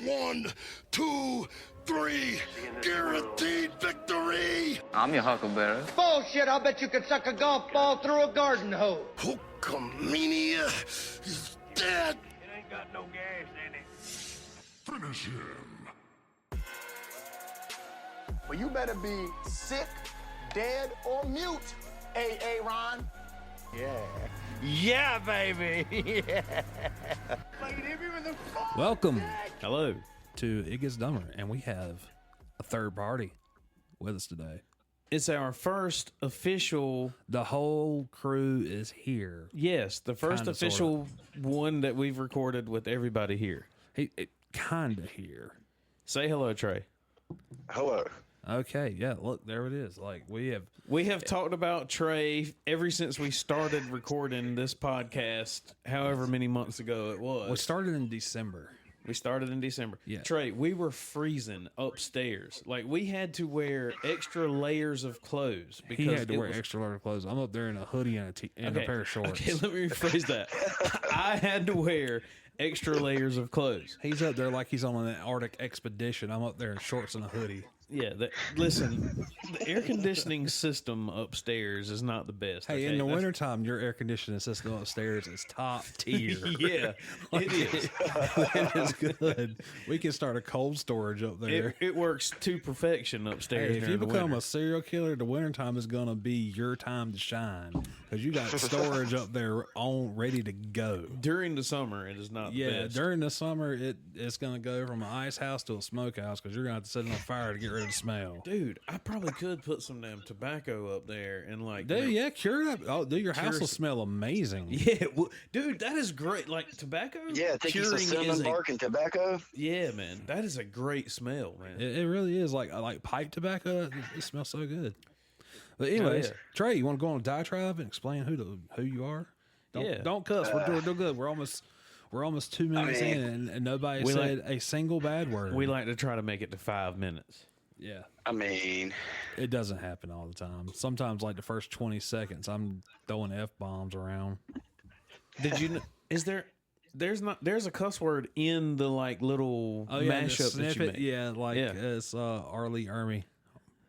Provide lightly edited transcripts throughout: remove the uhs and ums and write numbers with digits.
1, 2, 3, guaranteed victory! I'm your huckleberry. Bullshit, I'll bet you could suck a golf ball through a garden hose. Hulkamania is dead! It ain't got no gas in it. Finish him. Well, you better be sick, dead, or mute, A.A. Ron. Yeah. Yeah, baby. Yeah. Welcome Hello. to It Gets Dumber, and we have a third party with us today. It's our first official. The whole crew is here. Yes, the first Kinda, official one that we've recorded with everybody here. Kinda here. Say hello, Trey. Hello. Okay, yeah, look, there it is. Like, we have talked about Trey ever since we started recording this podcast, however many months ago it was. we started in December. Yeah. Trey, we were freezing upstairs. Like, we had to wear extra layers of clothes. Because He had to wear extra large clothes. I'm up there in a hoodie and a pair of shorts. Okay, let me rephrase that. I had to wear extra layers of clothes. He's up there like he's on an Arctic expedition. I'm up there in shorts and a hoodie. Yeah, listen, the air conditioning system upstairs is not the best. Hey, in the wintertime, your air conditioning system upstairs is top tier. Yeah, it is. It is good. We can start a cold storage up there. It works to perfection upstairs. Hey, if you during the become winter. a serial killer, the wintertime is going to be your time to shine because you got storage up there on ready to go. During the summer, it is not the Yeah, best. during the summer, it's going to go from an ice house to a smokehouse because you're going to have to set it on fire to get rid of the smell. Dude, I probably could put some damn tobacco up there and like... Dude, yeah, cure that. Oh, dude, your house will smell amazing. Yeah, dude, that is great. Like, tobacco Yeah, take you some curing cinnamon bark and tobacco. Yeah, man, that is a great smell, man. It really is like pipe tobacco. It smells so good. But anyways, yeah. Trey, you want to go on a diatribe and explain who you are? Don't cuss. We're doing good. We're almost 2 minutes in, and nobody said a single bad word. We like to try to make it to 5 minutes. Yeah. I mean, It doesn't happen all the time. Sometimes, like the first 20 seconds, I'm throwing F-bombs around. Did you? Is there? There's a cuss word in the like little mashup that you make. Yeah, like it's Arlie Ermy.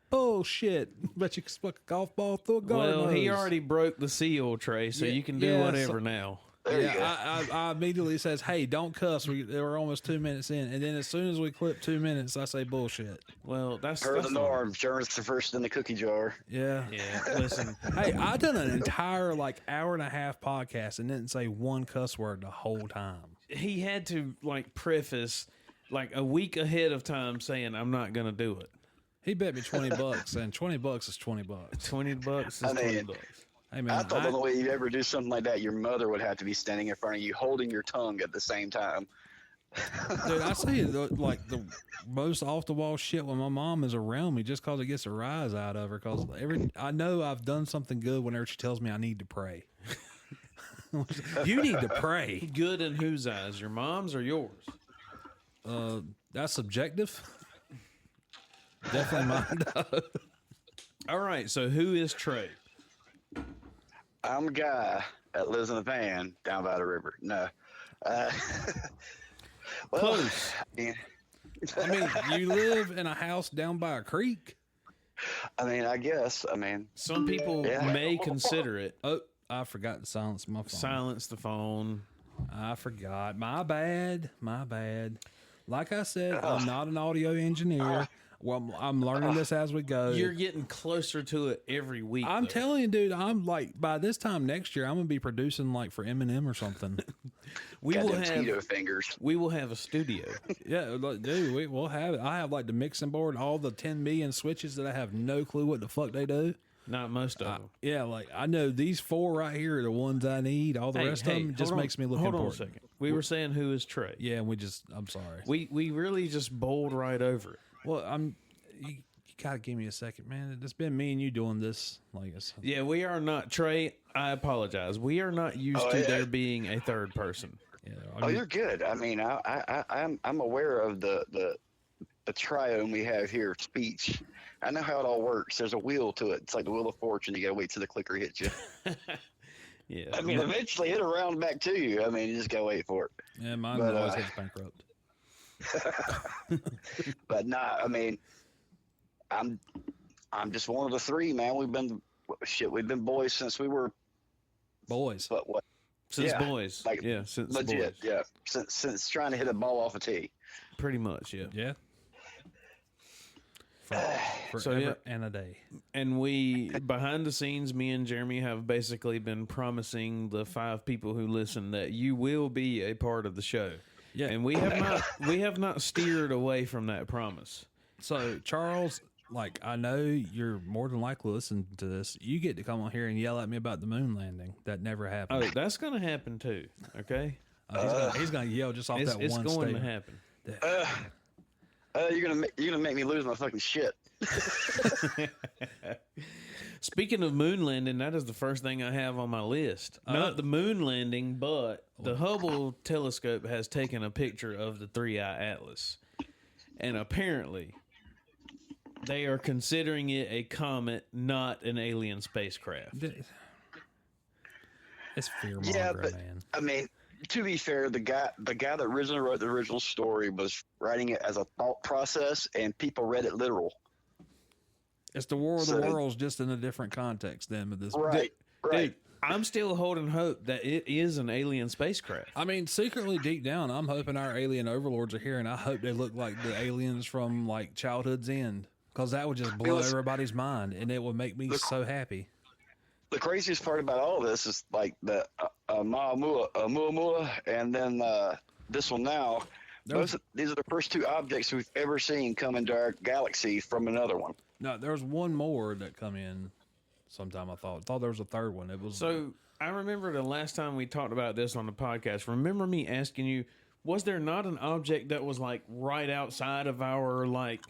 Bullshit. Bet you can split a golf ball through a garden Well, he hose. already broke the seal, Trey, so you can do whatever now. there you go. I immediately says, "Hey, don't cuss." We're almost 2 minutes in, and then as soon as we clip 2 minutes, I say bullshit. Well, that's Per the norm, Journ's the first in the cookie jar. Yeah. Yeah, listen. Hey, I done an entire hour and a half podcast and didn't say one cuss word the whole time. He had to like preface like a week ahead of time saying, "I'm not gonna do it." He bet me $20, and $20 is $20. $20 is I mean, $20. Hey man, I thought the only way you ever do something like that, your mother would have to be standing in front of you, holding your tongue at the same time. dude, I say the most off the wall shit when my mom is around me, just cause it gets a rise out of her. Cause I know I've done something good whenever she tells me I need to pray. You need to pray. Good in whose eyes? Your mom's or yours? That's subjective. Definitely mine. All right. So who is Trey? I'm a guy that lives in a van down by the river. No. Well, Close. I I mean, you live in a house down by a creek. I guess. Some people may consider it. Oh, I forgot to silence my phone. Silence the phone. I forgot. My bad. Like I said, I'm not an audio engineer. Well, I'm learning this as we go. You're getting closer to it every week. I'm though. telling you, dude, I'm like, by this time next year, I'm going to be producing like for Eminem or something. we got will them have Tito fingers. we will have a studio. Yeah, look, dude, we'll have it. I have like the mixing board, all the 10 million switches that I have no clue what the fuck they do. Not most of them. Yeah, like I know these 4 right here are the ones I need. All the rest of them just makes me look hold important. on a second. We were saying who is Trey. Yeah, I'm sorry. We really just bowled right over it. Well, you gotta give me a second, man. It's been me and you doing this. Yeah, we are not Trey. I apologize. We are not used to there being a third person. Yeah, You're good. I'm aware of the triome we have here, speech. I know how it all works. There's a wheel to it. It's like the wheel of fortune. You gotta wait till the clicker hits you. Yeah. Eventually it'll round back to you. You just gotta wait for it. Yeah, mine But, always hits bankrupt. But nah, I mean, I'm just one of the three, man. We've been boys since we were Boys. but what? Since Yeah, boys. like, Yeah, since legit, boys. yeah. Since trying to hit a ball off a tee. Pretty much, yeah. Yeah. Forever So, yeah. and a day. And we, behind the scenes, me and Jeremy have basically been promising the 5 people who listen that you will be a part of the show. Yeah. And we have not steered away from that promise. So, Charles, like, I know you're more than likely listening to this. You get to come on here and yell at me about the moon landing. That never happened. Oh, that's going to happen too, okay? He's gonna yell just off that It's one going statement. to happen. You're gonna make me lose my fucking shit. Speaking of moon landing, that is the first thing I have on my list. Not the moon landing, but the Hubble telescope has taken a picture of the 3-eye atlas. And apparently, they are considering it a comet, not an alien spacecraft. It's fear mongering, Yeah, but man. I mean, to be fair, the guy that originally wrote the original story was writing it as a thought process, and people read it literal. It's the War of the So- Worlds, just in a different context than with this. Right. Dude, I'm still holding hope that it is an alien spacecraft. I mean, secretly deep down, I'm hoping our alien overlords are here, and I hope they look like the aliens from like Childhood's End, because that would just blow everybody's mind, and it would make me so happy. The craziest part about all this is like the Muamua, and then this one now. These are the first 2 objects we've ever seen come into our galaxy from another one. No, there was one more that come in sometime. I thought there was a third one. It was So I remember the last time we talked about this on the podcast. Remember me asking you, was there not an object that was like right outside of our like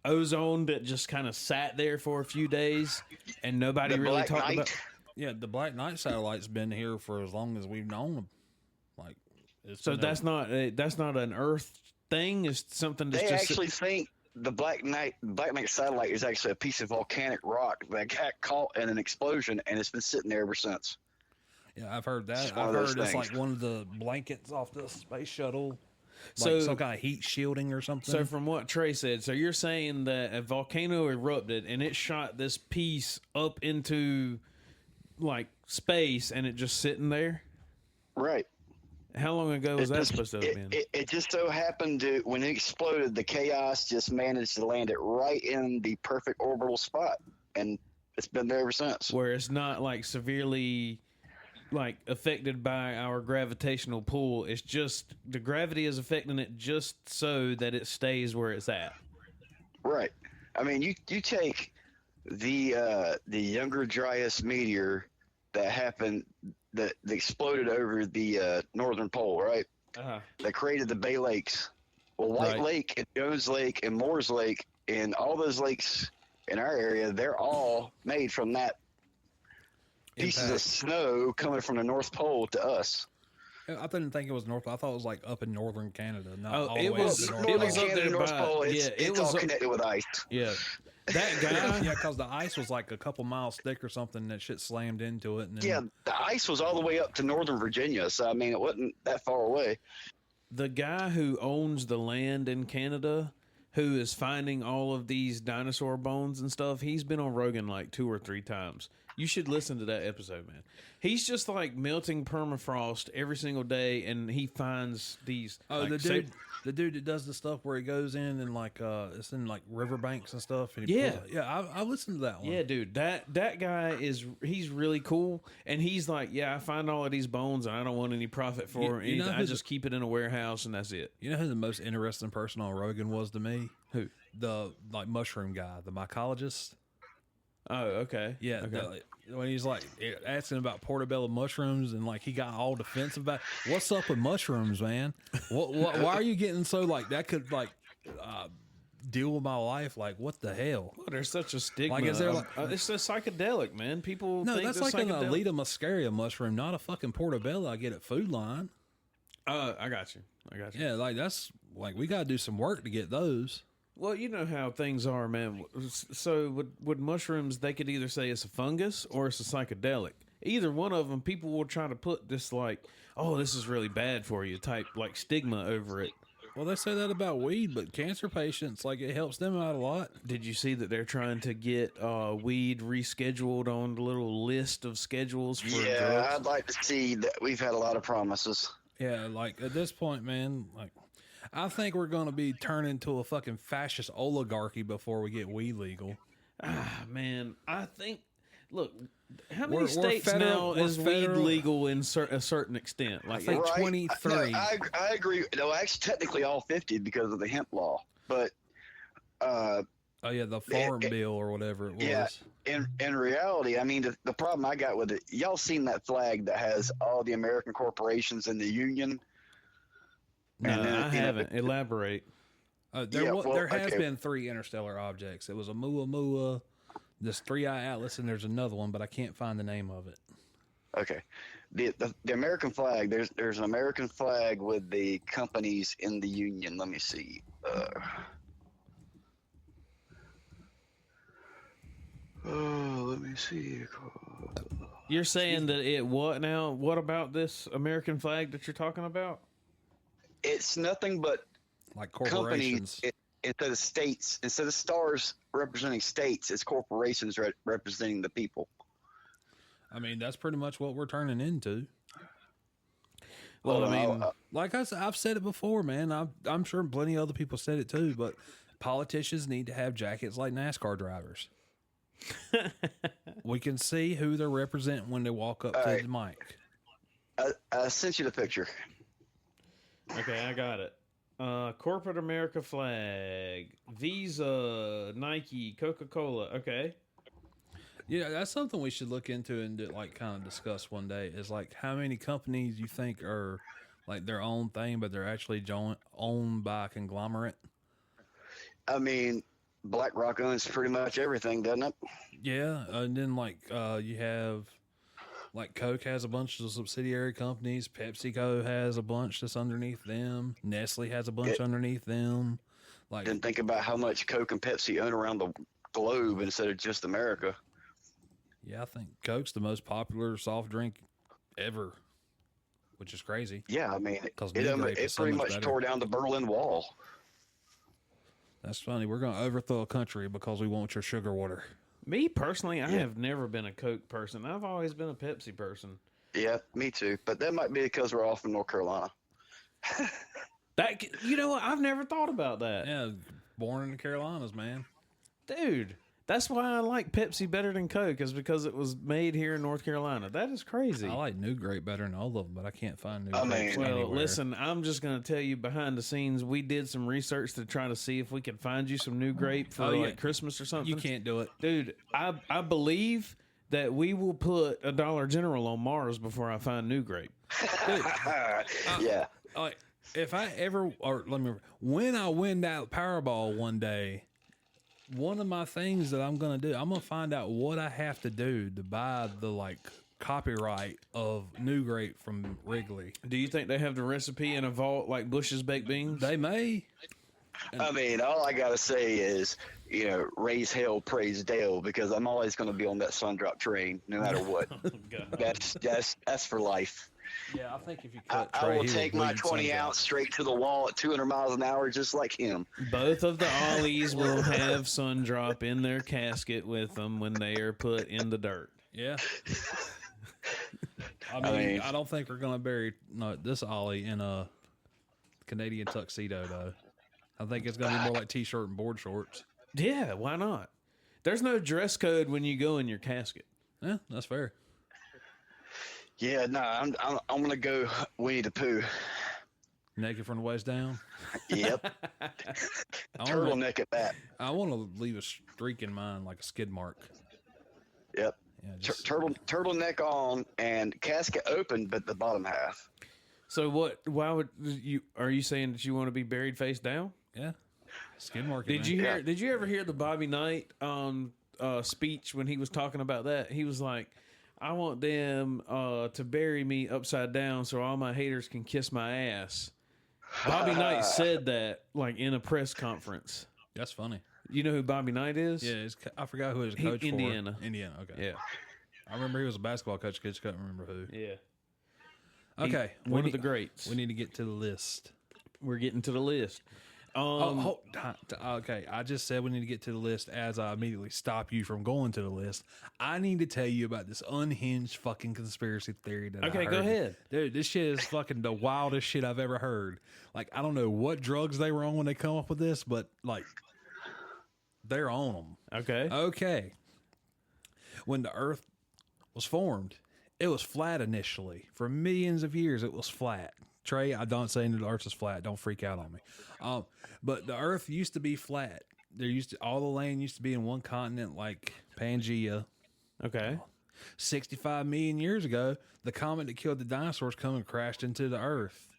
ozone that just kind of sat there for a few days and nobody The really Black talked Knight. about? yeah. The Black Knight satellite's been here for as long as we've known them. Like, it's So been that's not an Earth thing. It's something that's They just actually think the Black Knight satellite is actually a piece of volcanic rock that got caught in an explosion, and it's been sitting there ever since. yeah. I've heard that. It's one I've of those heard it's things. like one of the blankets off the space shuttle. So- Like some kind of heat shielding or something. So from what Trey said, so you're saying that a volcano erupted and it shot this piece up into like space and it just sitting there? Right. How long ago was that supposed to have been? It just so happened to, when it exploded, the chaos just managed to land it right in the perfect orbital spot, and it's been there ever since. Where it's not like severely like affected by our gravitational pull. It's just the gravity is affecting it just so that it stays where it's at. Right. I mean, you take the Younger Dryas meteor that happened that exploded over the northern pole, right? Uh-huh. That created the Bay Lakes. Well, White Right. Lake and Jones Lake and Moores Lake and all those lakes in our area, they're all made from that pieces of snow coming from the North Pole to us. I didn't think it was north. I thought it was like up in northern Canada. Not Oh, all it the way was- up to it North was Pole. up there North by- Pole, yeah, it it's was all up- connected with ice. Yeah. That guy Yeah, because the ice was like a couple miles thick or something. That shit slammed into it. And then, Yeah, the ice was all the way up to northern Virginia, so I mean, it wasn't that far away. the guy who owns the land in Canada, who is finding all of these dinosaur bones and stuff, he's been on Rogan like 2 or 3 times. You should listen to that episode, man. He's just like melting permafrost every single day, and he finds these. Oh, like, the dude that does the stuff where he goes in and like it's in like riverbanks and stuff. And Yeah. I listened to that one. Yeah, dude, that guy he's really cool, and he's like, yeah, I find all of these bones, and I don't want any profit for You know anything. I who's- just keep it in a warehouse, and that's it. You know who the most interesting person on Rogan was to me? Who? The like mushroom guy, the mycologist. Oh, okay. Yeah, Okay. when he's like asking about portobello mushrooms and like he got all defensive about what's up with mushrooms, man? Why are you getting so like that could like deal with my life? Like what the hell? Well, there's such a stigma. Like, is there, of- like- it's a psychedelic, man. People No, think that's they're like an psychedelic. Alita muscaria mushroom, not a fucking portobello I get at Food Line. I got you. Yeah, like that's like we got to do some work to get those. Well, you know how things are, man. So with mushrooms, they could either say it's a fungus or it's a psychedelic. Either one of them, people will try to put this like, oh, this is really bad for you type like stigma over it. Well, they say that about weed, but cancer patients, like, it helps them out a lot. Did you see that they're trying to get weed rescheduled on the little list of schedules for Yeah, drugs? I'd like to see that. We've had a lot of promises. Yeah, like, at this point, man, like, I think we're going to be turned into a fucking fascist oligarchy before we get weed legal. Man, I think. Look, how many We're states federal- now we're is weed federal- legal in a certain extent? Like, I think Right. 23. No, I agree. No, actually, technically all 50 because of the hemp law. But Oh, yeah, the farm it- bill or whatever it was. yeah, in reality, I mean, the problem I got with it, y'all seen that flag that has all the American corporations in the union? no, And then, I you know, haven't. Elaborate. There has okay. been 3 interstellar objects. It was a Muamua, this 3-eye atlas, and there's another one, but I can't find the name of it. Okay. The American flag, there's an American flag with the companies in the union. Let me see. Let me see. You're saying that it what now? What about this American flag that you're talking about? It's nothing but Like companies corporations. instead of states. Instead of stars representing states, it's corporations representing the people. I mean, that's pretty much what we're turning into. Well, I mean, Like I've said it before, man. I'm sure plenty of other people said it too, but politicians need to have jackets like NASCAR drivers. We can see who they're representing when they walk up to right. the mic. I sent you the picture. okay, I got it. Corporate America flag, Visa, Nike, Coca-Cola. Okay. Yeah, that's something we should look into and like kind of discuss one day. Is like how many companies you think are like their own thing, but they're actually owned by a conglomerate. I mean, BlackRock owns pretty much everything, doesn't it? Yeah, and then like you have like Coke has a bunch of subsidiary companies. PepsiCo has a bunch that's underneath them. Nestle has a bunch underneath them. Like, Then think about how much Coke and Pepsi own around the globe instead of just America. yeah, I think Coke's the most popular soft drink ever, which is crazy. Yeah, I mean, 'Cause it New Grape is so pretty much much better. tore down the Berlin Wall. That's funny. We're gonna overthrow a country because we want your sugar water. Me personally, I have never been a Coke person. I've always been a Pepsi person. Yeah, me too. But that might be because we're all from North Carolina. That you know what? I've never thought about that, Yeah, born in the Carolinas, man. dude. That's why I like Pepsi better than Coke, is because it was made here in North Carolina. That is crazy. I like New Grape better than all of them, but I can't find New I Grapes mean- Well, anywhere. listen, I'm just going to tell you behind the scenes, we did some research to try to see if we could find you some new grape for Oh, yeah. like Christmas or something. You can't do it. Dude, I believe that we will put a Dollar General on Mars before I find new grape. Yeah. Like, if I ever, or let me, when I win that Powerball one day, one of my things that I'm gonna do, I'm gonna find out what I have to do to buy the like copyright of New Grape from Wrigley. Do you think they have the recipe in a vault like Bush's baked beans? They may. I mean, all I got to say is, raise hell, praise Dale, because I'm always going to be on that Sundrop train no matter what. That's for life. Yeah, I think if you cut I Trey, will he take would my bleed 20 Sundrop. ounce straight to the wall at 200 miles an hour, just like him. Both of the Ollies will have sun drop in their casket with them when they are put in the dirt. Yeah. I mean, I don't think we're gonna bury this Ollie in a Canadian tuxedo though. I think it's gonna be more like t-shirt and board shorts. Yeah, why not? There's no dress code when you go in your casket. Yeah, that's fair. Yeah, no, I'm gonna go Winnie the Pooh. Naked from the waist down. Yep, turtleneck at that. I want to leave a streak in mine, like a skid mark. Yep, Yeah, just, turtleneck on and casket open, but the bottom half. So what? Why would you? Are you saying that you want to be buried face down? yeah, skid mark. Did you hear? Did you ever hear the Bobby Knight speech when he was talking about that? He was like, "I want them to bury me upside down so all my haters can kiss my ass." Bobby Knight said that like in a press conference. That's funny. You know who Bobby Knight is? Yeah, I forgot who his coach Indiana. for. Indiana. Okay. Yeah. I remember he was a basketball coach. I just couldn't remember who. Yeah. Okay, One of the greats. We need to get to the list. We're getting to the list. Okay, I just said we need to get to the list as I immediately stop you from going to the list. I need to tell you about this unhinged fucking conspiracy theory that I Okay, heard. go ahead. Dude, this shit is fucking the wildest shit I've ever heard. Like, I don't know what drugs they were on when they come up with this, but, like, they're on them. Okay. Okay. When the Earth was formed, it was flat initially. For millions of years, it was flat. Trey, I don't say the Earth is flat. Don't freak out on me. But the Earth used to be flat. All the land used to be in one continent, like Pangea. Okay. 65 million years ago, the comet that killed the dinosaurs come and crashed into the Earth,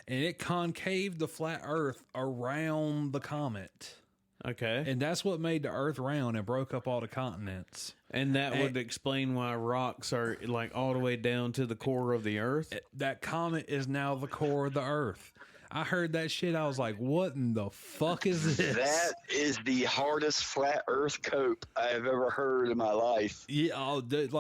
and it concaved the flat Earth around the comet. Okay. And that's what made the Earth round and broke up all the continents. And that would explain why rocks are like all the way down to the core of the Earth. That comet is now the core of the Earth. I heard that shit. I was like, what in the fuck is this? That is the hardest flat Earth cope I have ever heard in my life. Yeah, oh, dude,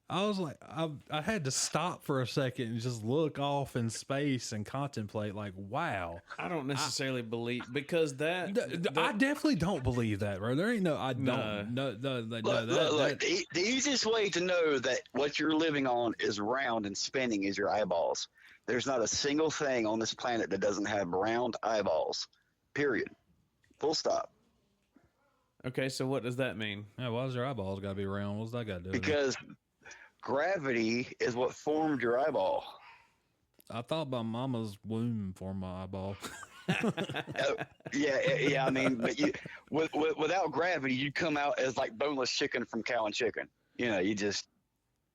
I was like, I had to stop for a second and just look off in space and contemplate, like, wow. I don't necessarily believe, because I definitely don't believe that, bro. There ain't no, I don't. No, Look, the easiest way to know that what you're living on is round and spinning is your eyeballs. There's not a single thing on this planet that doesn't have round eyeballs. Period. Full stop. Okay, so what does that mean? Yeah, why does your eyeballs gotta be round? What's that got to do with it? Because gravity is what formed your eyeball. I thought my mama's womb formed my eyeball. Yeah. I mean, but without gravity, you'd come out as like boneless chicken from Cow and Chicken. You know, you just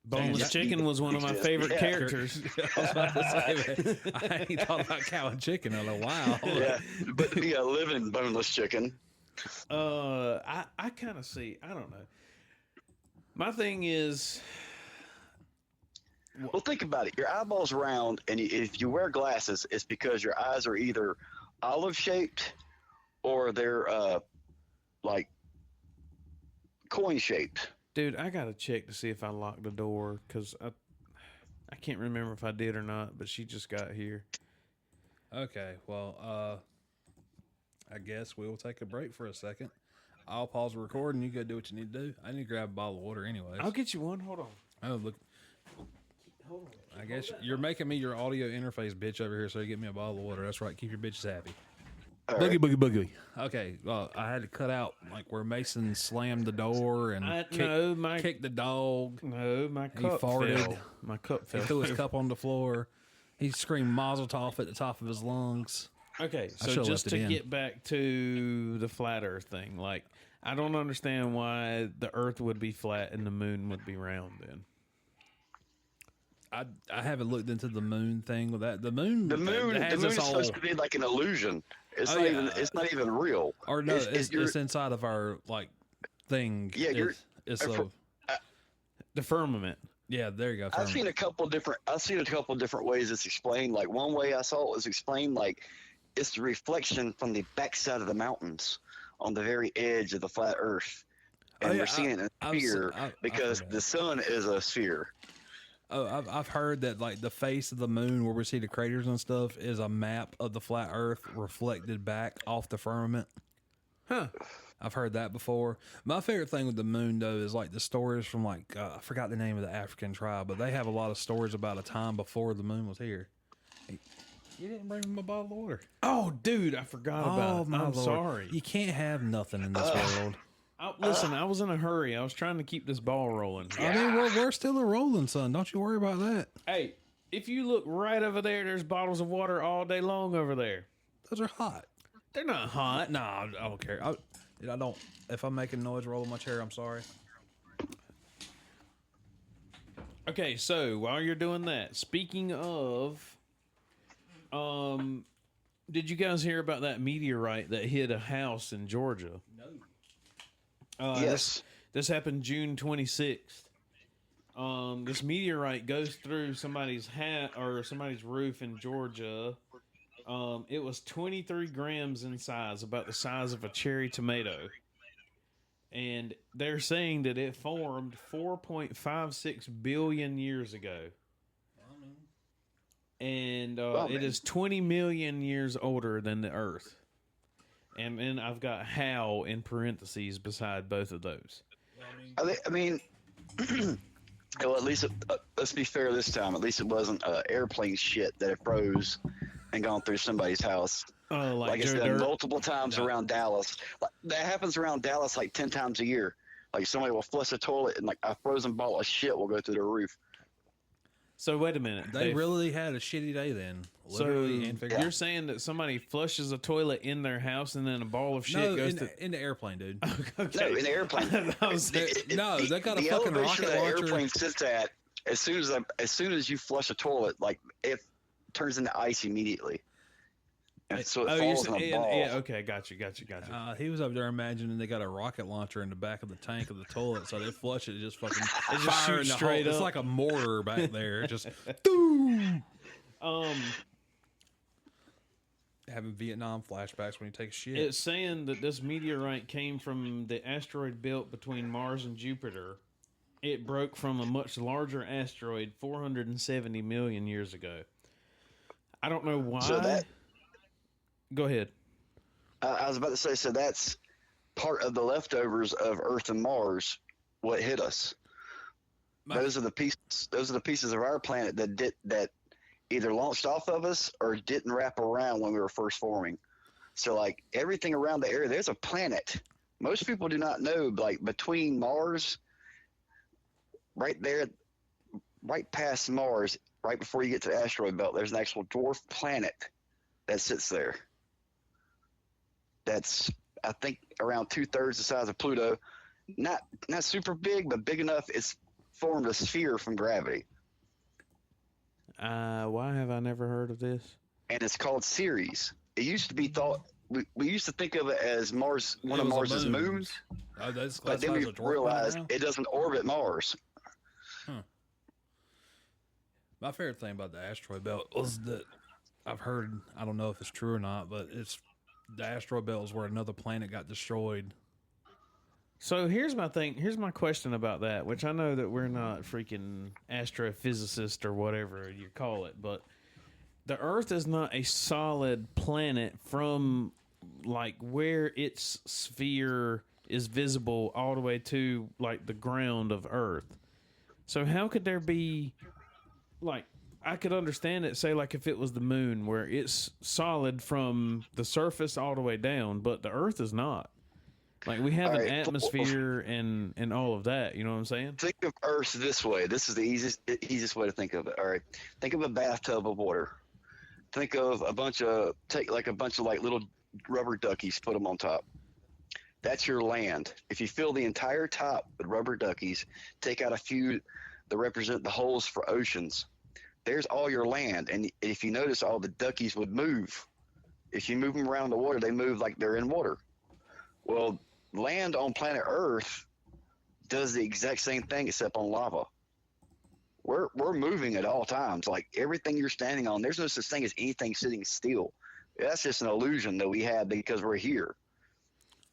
Boneless Chicken was one of my favorite characters. I was about to say, man, I ain't thought about Cow and Chicken in a while. Yeah, but to be a living boneless chicken. I kind of see. I don't know. My thing is, well, think about it. Your eyeball's round, and if you wear glasses, it's because your eyes are either olive shaped or they're like coin shaped. dude, I gotta check to see if I locked the door, because I can't remember if I did or not. But she just got here. Okay, well, I guess we'll take a break for a second. I'll pause the recording. You go do what you need to do. I need to grab a bottle of water anyways. I'll get you one. Hold on. Oh, look. Hold on. I guess you're making me your audio interface bitch over here, so you get me a bottle of water. That's right. Keep your bitches happy. Boogie, boogie, boogie. Okay, well, I had to cut out like where Mason slammed the door and kicked the dog. No, my cup farted. fell. My cup fell. He threw his cup on the floor. He screamed Mazel Tov at the top of his lungs. Okay, I so should've just left it to in. get back to the flat Earth thing, like, I don't understand why the Earth would be flat and the moon would be round then. I haven't looked into the moon thing with that. The moon is supposed to be like an illusion. It's not even. It's not even real. Or no, it's inside of our like thing. Yeah, it's The firmament. Yeah, there you go. I've seen a couple different ways it's explained. Like one way I saw it was explained like it's the reflection from the backside of the mountains on the very edge of the flat Earth, and we're seeing it in a sphere because the sun is a sphere. Oh, I've heard that like the face of the moon where we see the craters and stuff is a map of the flat Earth reflected back off the firmament. Huh. I've heard that before. My favorite thing with the moon though is like the stories from like I forgot the name of the African tribe, but they have a lot of stories about a time before the moon was here. Hey, you didn't bring me a bottle of water. Oh, dude, I forgot about it. I'm sorry. You can't have nothing in this world. Listen, I was in a hurry. I was trying to keep this ball rolling. I mean, we're still a rolling, son. Don't you worry about that. Hey, if you look right over there, there's bottles of water all day long over there. Those are hot. They're not hot. Nah, I don't care. I don't. If I'm making noise rolling my chair, I'm sorry. Okay, so while you're doing that, speaking of, did you guys hear about that meteorite that hit a house in Georgia? No. Yes. This happened June 26th. This meteorite goes through somebody's somebody's roof in Georgia. It was 23 grams in size, about the size of a cherry tomato. And they're saying that it formed 4.56 billion years ago. and man. it is 20 million years older than the Earth. And then I've got how in parentheses beside both of those. I mean, well, at least let's be fair this time. At least it wasn't airplane shit that it froze and gone through somebody's house. Oh, Like it's Joe done Dirt? multiple times around Dallas. Like, that happens around Dallas like 10 times a year. Like somebody will flush a toilet and like a frozen ball of shit will go through the roof. So wait a minute. They really had a shitty day then. So Literally and figuratively. you're saying that somebody flushes a toilet in their house and then a ball of shit No, goes in the airplane, dude. No, in the airplane. No, they got a the fucking elevation rocket that launcher. airplane sits at, as soon as you flush a toilet, like it turns into ice immediately. And so it falls in a ball. yeah, okay, got you. He was up there imagining they got a rocket launcher in the back of the tank of the toilet, so they flush it, just fucking just fire shoots in the straight hole. up. It's like a mortar back there, just having Vietnam flashbacks when you take a shit. It's saying that this meteorite came from the asteroid belt between Mars and Jupiter. It broke from a much larger asteroid 470 million years ago. I don't know why. So that- Go ahead. I was about to say, so that's part of the leftovers of Earth and Mars. What hit us? Those are the pieces. Those are the pieces of our planet that either launched off of us or didn't wrap around when we were first forming. So, like everything around the area, there's a planet. Most people do not know. Like between Mars, right there, right past Mars, right before you get to the asteroid belt, there's an actual dwarf planet that sits there. That's, I think, around 2/3 the size of Pluto. Not super big, but big enough. It's formed a sphere from gravity, Why have I never heard of this? and it's called Ceres. It used to be thought we used to think of it as Mars, one of It was a Mars's moon. moons, Oh, that's but then classified we as a dwarf planet realized now? it doesn't orbit Mars. My favorite thing about the asteroid belt was that I've heard, I don't know if it's true or not, but it's the asteroid belt is where another planet got destroyed. So here's my thing. Here's my question about that, which I know that we're not freaking astrophysicists or whatever you call it, but the Earth is not a solid planet from like where its sphere is visible all the way to like the ground of Earth. So how could there be like, I could understand it, say like if it was the moon where it's solid from the surface all the way down, but the Earth is not. Like we have All an right. atmosphere and all of that. You know what I'm saying? Think of Earth this way. This is the easiest way to think of it. All right. Think of a bathtub of water. Think of a bunch of like little rubber duckies, put them on top. That's your land. If you fill the entire top with rubber duckies, take out a few that represent the holes for oceans, there's all your land. And if you notice, all the duckies would move. If you move them around the water, they move like they're in water. Well, land on planet Earth does the exact same thing except on lava. We're moving at all times. Like everything you're standing on, there's no such thing as anything sitting still. That's just an illusion that we have because we're here.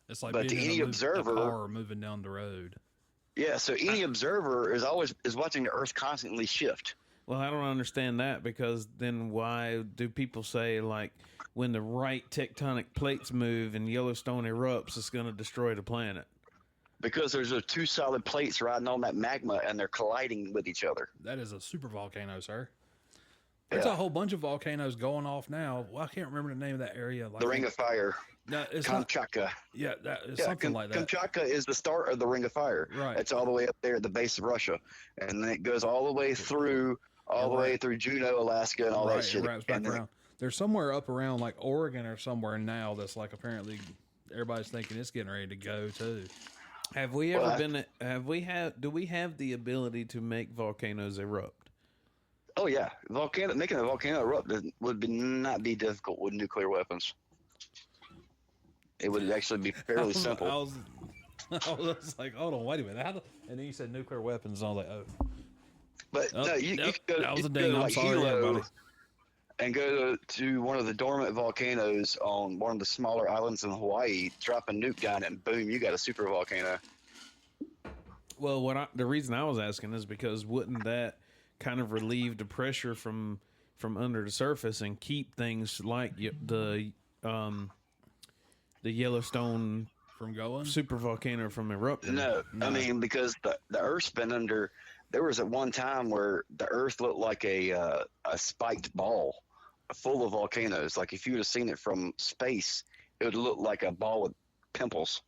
It's like But being to in any a observer- car moving down the road. Yeah, so any observer is watching the Earth constantly shift. Well, I don't understand that, because then why do people say like when the right tectonic plates move and Yellowstone erupts, it's going to destroy the planet? Because there's those two solid plates riding on that magma and they're colliding with each other. That is a super volcano, sir. There's Yeah. a whole bunch of volcanoes going off now. Well, I can't remember the name of that area. Like The Ring of Fire, No, it's not. Kamchatka. Yeah, it's something like that. Kamchatka is the start of the Ring of Fire. Right. It's all the way up there at the base of Russia, and then it goes all the way through, Juneau, Alaska, and all Right, that shit. it wraps back And then- around. There's somewhere up around like Oregon or somewhere now that's like apparently everybody's thinking it's getting ready to go too. Have we ever Well, been? Do we have the ability to make volcanoes erupt? Oh yeah, making a volcano erupt would not be difficult with nuclear weapons. It would actually be fairly simple. I was like, hold on, wait a minute. And then you said nuclear weapons, and I was like, oh. But Oh, no, you nope, could go, that was you a could go ding. to I'm like sorry, Hilo everybody. and go to one of the dormant volcanoes on one of the smaller islands in Hawaii, drop a nuke down, and boom, you got a super volcano. Well, the reason I was asking is because wouldn't that kind of relieve the pressure from from under the surface and keep things like the Yellowstone From going? super volcano from erupting. No, I mean because the Earth's been under. There was at one time where the Earth looked like a spiked ball, full of volcanoes. Like if you would have seen it from space, it would look like a ball with pimples.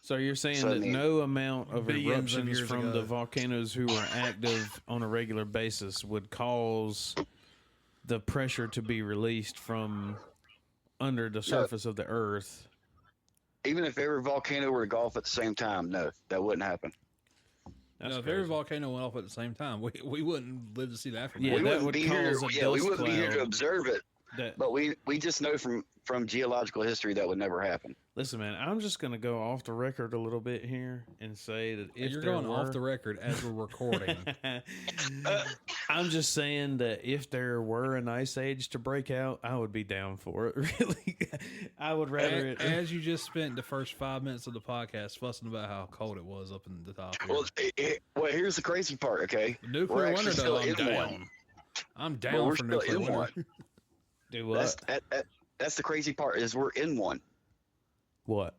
So you're saying So, I that mean, no amount of billions of eruptions years from ago. the volcanoes who are active on a regular basis would cause the pressure to be released from under the surface of the Earth. Even if every volcano were to go off at the same time, no, that wouldn't happen. That's No, if crazy. every volcano went off at the same time, we wouldn't live to see that. Yeah, we that wouldn't would be here. cause a Yeah, we dust wouldn't be here to cloud. observe it. That- But we just know from geological history that would never happen. Listen, man, I'm just going to go off the record a little bit here and say that if You're there going were, off the record as we're recording. I'm just saying that if there were an ice age to break out, I would be down for it. Really, I would rather it. As you just spent the first 5 minutes of the podcast fussing about how cold it was up in the top here. Well, here's the crazy part. Okay, The nuclear we're winter, actually though, still I'm in down. one. I'm But down we're for still nuclear in winter. one. Do what? That's the crazy part is we're in one. What?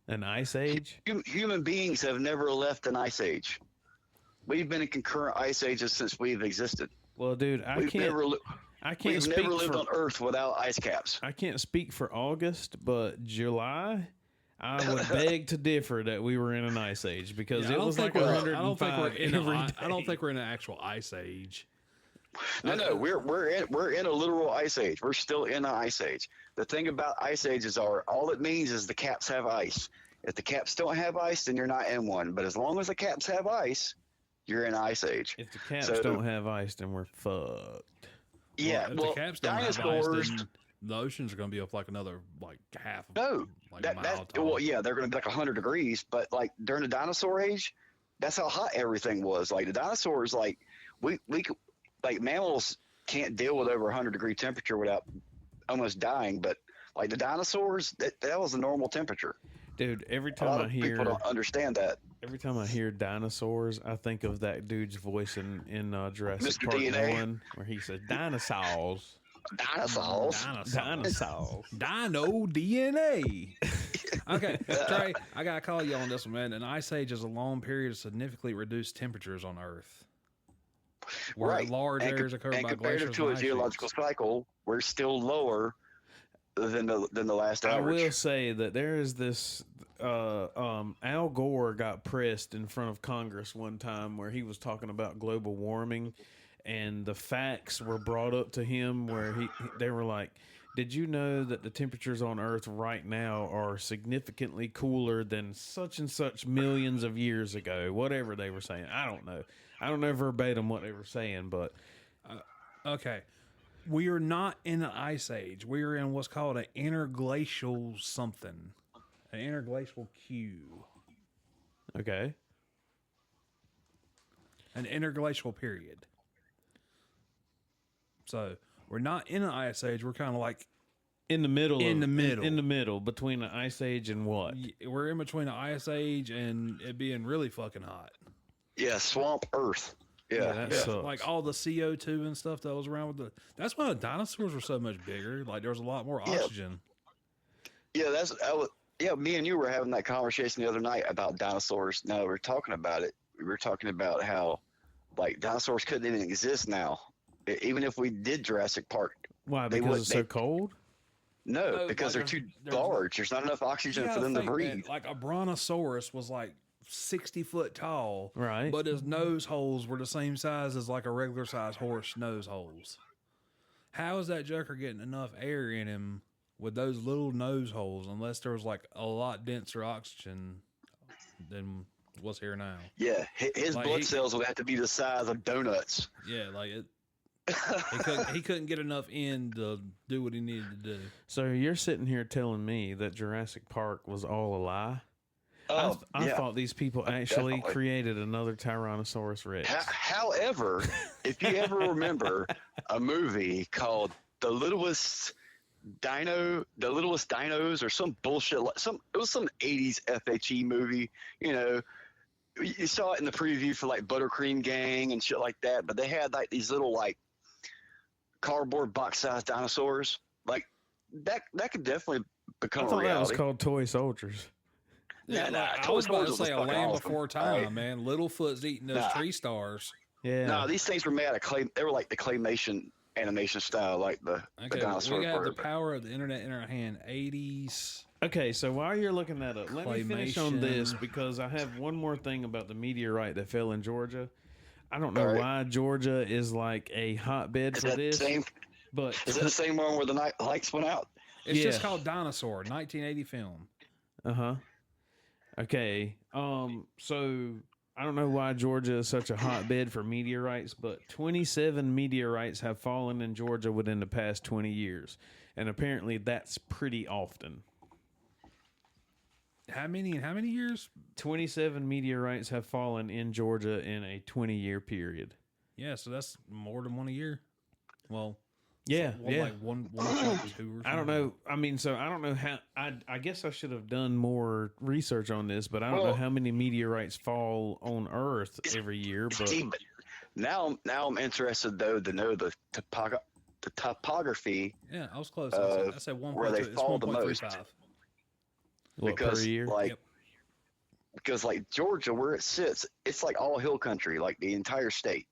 An ice age? Human beings have never left an ice age. We've been in concurrent ice ages since we've existed. Well, dude, I can't We've speak never lived for on Earth without ice caps. I can't speak for August, but July, I would beg to differ that we were in an ice age because Yeah, it was like 105 I don't think we're in every I don't day. think we're in an actual ice age. No, we're in a literal ice age. We're still in an ice age. The thing about ice ages are all it means is the caps have ice. If the caps don't have ice, then you're not in one. But as long as the caps have ice, you're in ice age. If the caps So- don't have ice, then we're fucked. Yeah, If well, the caps don't have dinosaurs. ice, then the oceans are going to be up like another half. No, like a mile that tall. well, yeah, they're going to be like 100 degrees. But like during the dinosaur age, that's how hot everything was. Like the dinosaurs, like we could, like mammals can't deal with over 100-degree temperature without almost dying. But like the dinosaurs, that was the normal temperature. Dude, every A time lot I of hear people don't understand that. every time I hear dinosaurs, I think of that dude's voice in Jurassic Mr. Park DNA. 1 where he says dinosaurs. Dinosaurs. Dinosaurs. Dino DNA. Okay, Trey, I gotta call you on this one, man. An ice age is a long period of significantly reduced temperatures on Earth, where Right. large And, areas are covered and by compared glaciers to a and ice geological sheets. cycle, we're still lower than the last I average. will say that there is this Al Gore got pressed in front of Congress one time where he was talking about global warming, and the facts were brought up to him where they were like, did you know that the temperatures on Earth right now are significantly cooler than such and such millions of years ago? Whatever they were saying. I don't know verbatim what they were saying, but Okay, we are not in an ice age. We are in what's called an interglacial something, an interglacial Q, okay. an interglacial period. So we're not in an ice age. We're kind of like In the middle. In the middle. In the middle between the ice age and what? we're in between an ice age and it being really fucking hot. Yeah, swamp Earth. Yeah, that yeah. sucks. Like all the CO2 and stuff that was around with the. That's why the dinosaurs were so much bigger. Like there was a lot more Yeah. oxygen. Yeah, me and you were having that conversation the other night about dinosaurs. No, we were talking about it. We were talking about how, like, dinosaurs couldn't even exist now, even if we did Jurassic Park. Why? They Because would- it's so cold? No, No, because like they're too there's- large. There's not enough oxygen for them to breathe. Like a brontosaurus was like 60 foot tall, Right. But his nose holes were the same size as like a regular size horse nose holes. How is that joker getting enough air in him with those little nose holes unless there was like a lot denser oxygen than what's here now? Yeah, his Like, blood he- cells would have to be the size of donuts. Yeah, like it. He couldn't get enough in to do what he needed to do. So you're sitting here telling me that Jurassic Park was all a lie? Oh, I yeah. thought these people actually Definitely. created another Tyrannosaurus Rex. However, if you ever remember a movie called The Littlest Dinos or some bullshit, it was some 80s FHE movie, you know. You saw it in the preview for like Buttercream Gang and shit like that, but they had like these little like cardboard box-sized dinosaurs. Like that could definitely become I a thought that was reality. called Toy Soldiers. Yeah, Nah, like, I Toy was about to Stories was say a fucking land awesome. before time, Alright. man. Littlefoot's eating those Nah. tree stars. Yeah. No, these things were made out of clay. They were like the claymation animation style, like the Okay, dinosaur. we got the bird. power of the internet in our hand. 80s. Okay, so while you're looking that up, let me finish on this Claymation. because I have one more thing about the meteorite that fell in Georgia. I don't know All right. why Georgia is like a hotbed Is for that this, same? but Is that the same one where the lights went out? It's just Yeah. called Dinosaur, 1980 film. uh-huh. Okay. So I don't know why Georgia is such a hotbed for meteorites, but 27 meteorites have fallen in Georgia within the past 20 years. And apparently that's pretty often. How many years? 27 meteorites have fallen in Georgia in a 20-year period. Yeah, so that's more than one a year. Well, Yeah, well, yeah. like 1.2 or something. I don't know. I mean, so I don't know how. I guess I should have done more research on this, but I don't know Well- how many meteorites fall on Earth every year. But See, but now I'm interested though to know the topography Yeah, I was close. I said 1.2. where they It's fall the 1.35. what, per because year? like Yep. because like Georgia where it sits, it's like all hill country, like the entire state.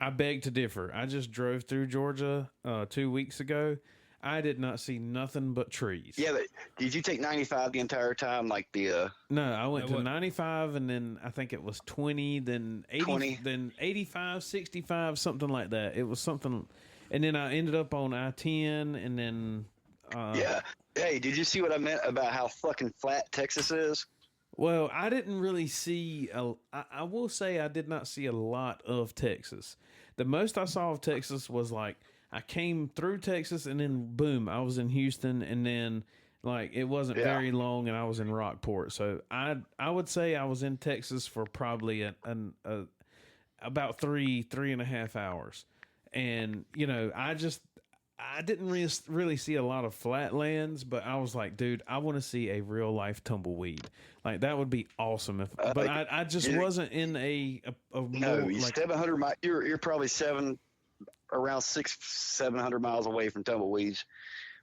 I beg to differ. I just drove through Georgia 2 weeks ago. I did not see nothing but trees. Yeah, but did you take 95 the entire time? Like the No, I went Now to what- 95 and then I think it was 20, then 80, 20. then 85, 65, something like that. It was something. And then I ended up on I-10 and then. yeah. Hey, did you see what I meant about how fucking flat Texas is? Well, I didn't really see. I will say I did not see a lot of Texas. The most I saw of Texas was like I came through Texas and then boom, I was in Houston, and then like it wasn't Yeah. very long, and I was in Rockport. So I would say I was in Texas for probably about 3.5 hours, and you know I didn't really see a lot of flatlands, but I was like, dude, I want to see a real life tumbleweed. Like that would be awesome. But I just you- wasn't in a No, more, you like, 700 miles. You're probably 700 miles away from tumbleweeds,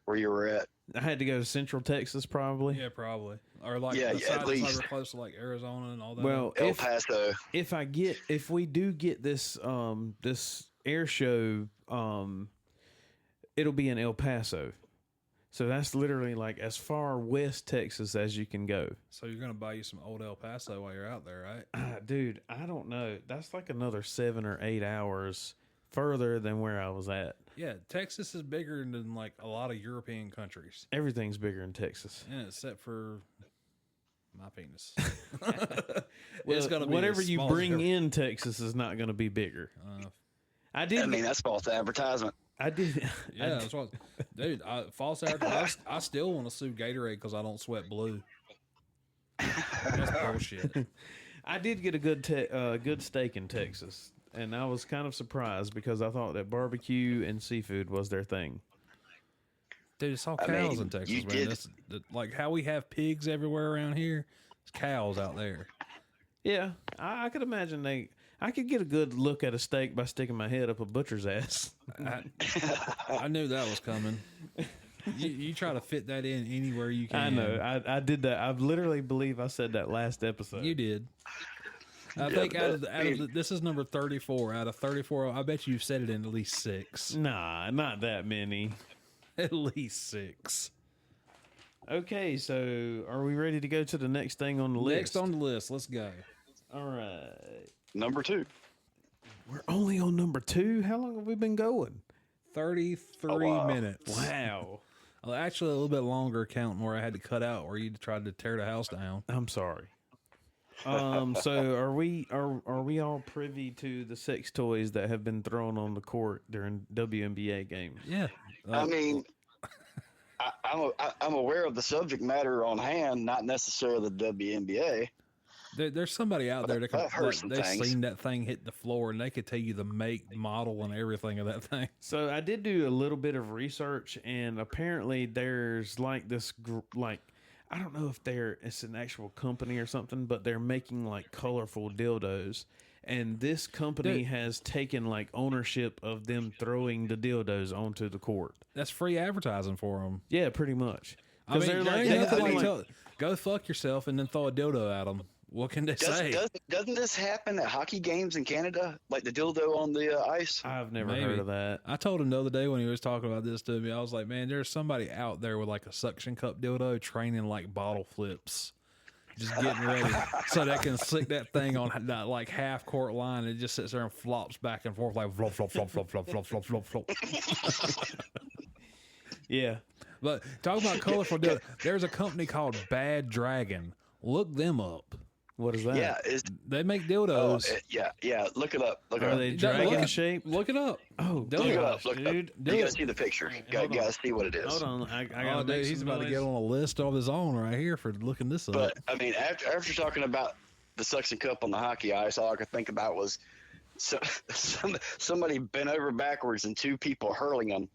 where you were at. I had to go to Central Texas probably. Yeah, probably. Or like Yeah, the yeah, side at that's like least. we're close to like Arizona and all that. Well, El Paso. if we do get this this air show, it'll be in El Paso. So that's literally like as far west Texas as you can go. So you're gonna buy you some old El Paso while you're out there, right? Dude, I don't know. That's like another 7 or 8 hours further than where I was at. Yeah, Texas is bigger than like a lot of European countries. Everything's bigger in Texas. Yeah, except for my penis. Well, It's gonna be whatever as you small as bring your- in Texas is not going to be bigger. I I did. mean, that's false advertisement. I did. Yeah, that's what, dude. False advertising. I still want to sue Gatorade because I don't sweat blue. That's bullshit. I did get a good steak in Texas, and I was kind of surprised because I thought that barbecue and seafood was their thing. Dude, it's all I cows mean, in Texas, you man. did- Like how we have pigs everywhere around here. It's cows out there. Yeah, I could imagine I could get a good look at a steak by sticking my head up a butcher's ass. I knew that was coming. You try to fit that in anywhere you can. I know. I did that. I literally believe I said that last episode. You did. I think out of this is number 34. Out of 34, I bet you've said it in at least 6. Nah, not that many. At least 6. Okay, so are we ready to go to the next thing on the list? Next on the list, let's go. All right. Number 2. We're only on number 2? How long have we been going? 33 wow. minutes. Wow. Well, actually, a little bit longer counting where I had to cut out where you tried to tear the house down. I'm sorry. So are we all privy to the sex toys that have been thrown on the court during WNBA games? Yeah. I mean, I'm aware of the subject matter on hand, not necessarily the WNBA. There's somebody out there that I've heard some they've things. seen that thing hit the floor and they could tell you the make, model, and everything of that thing. So I did do a little bit of research, and apparently there's like this like I don't know if it's an actual company or something, but they're making like colorful dildos, and this company has taken like ownership of them throwing the dildos onto the court. That's free advertising for them. Yeah, pretty much. I mean, they're there like, ain't nothing they- like go fuck yourself and then throw a dildo at them. What can they say? Doesn't this happen at hockey games in Canada? Like the dildo on the ice? I've never Maybe. heard of that. I told him the other day when he was talking about this to me, I was like, man, there's somebody out there with like a suction cup dildo training like bottle flips. Just getting ready so they can stick that thing on that like half court line and it just sits there and flops back and forth like flop, flop, flop, flop, flop, flop, flop, flop, flop. Yeah. But talking about colorful dildo, there's a company called Bad Dragon. Look them up. What is that? Yeah, They make dildos. yeah. Look it up. Look it Are up. they Look dragon it- shaped? Look it up. Oh, Do Look it. it up. Look it up. dude. Do You it. gotta see the picture. You Hold on. gotta see what it is. Hold on. I Oh, gotta dude, make he's some about to noise. get on a list of his own right here for looking this up. But I mean, after talking about the suction cup on the hockey ice, all I could think about was somebody bent over backwards and two people hurling them,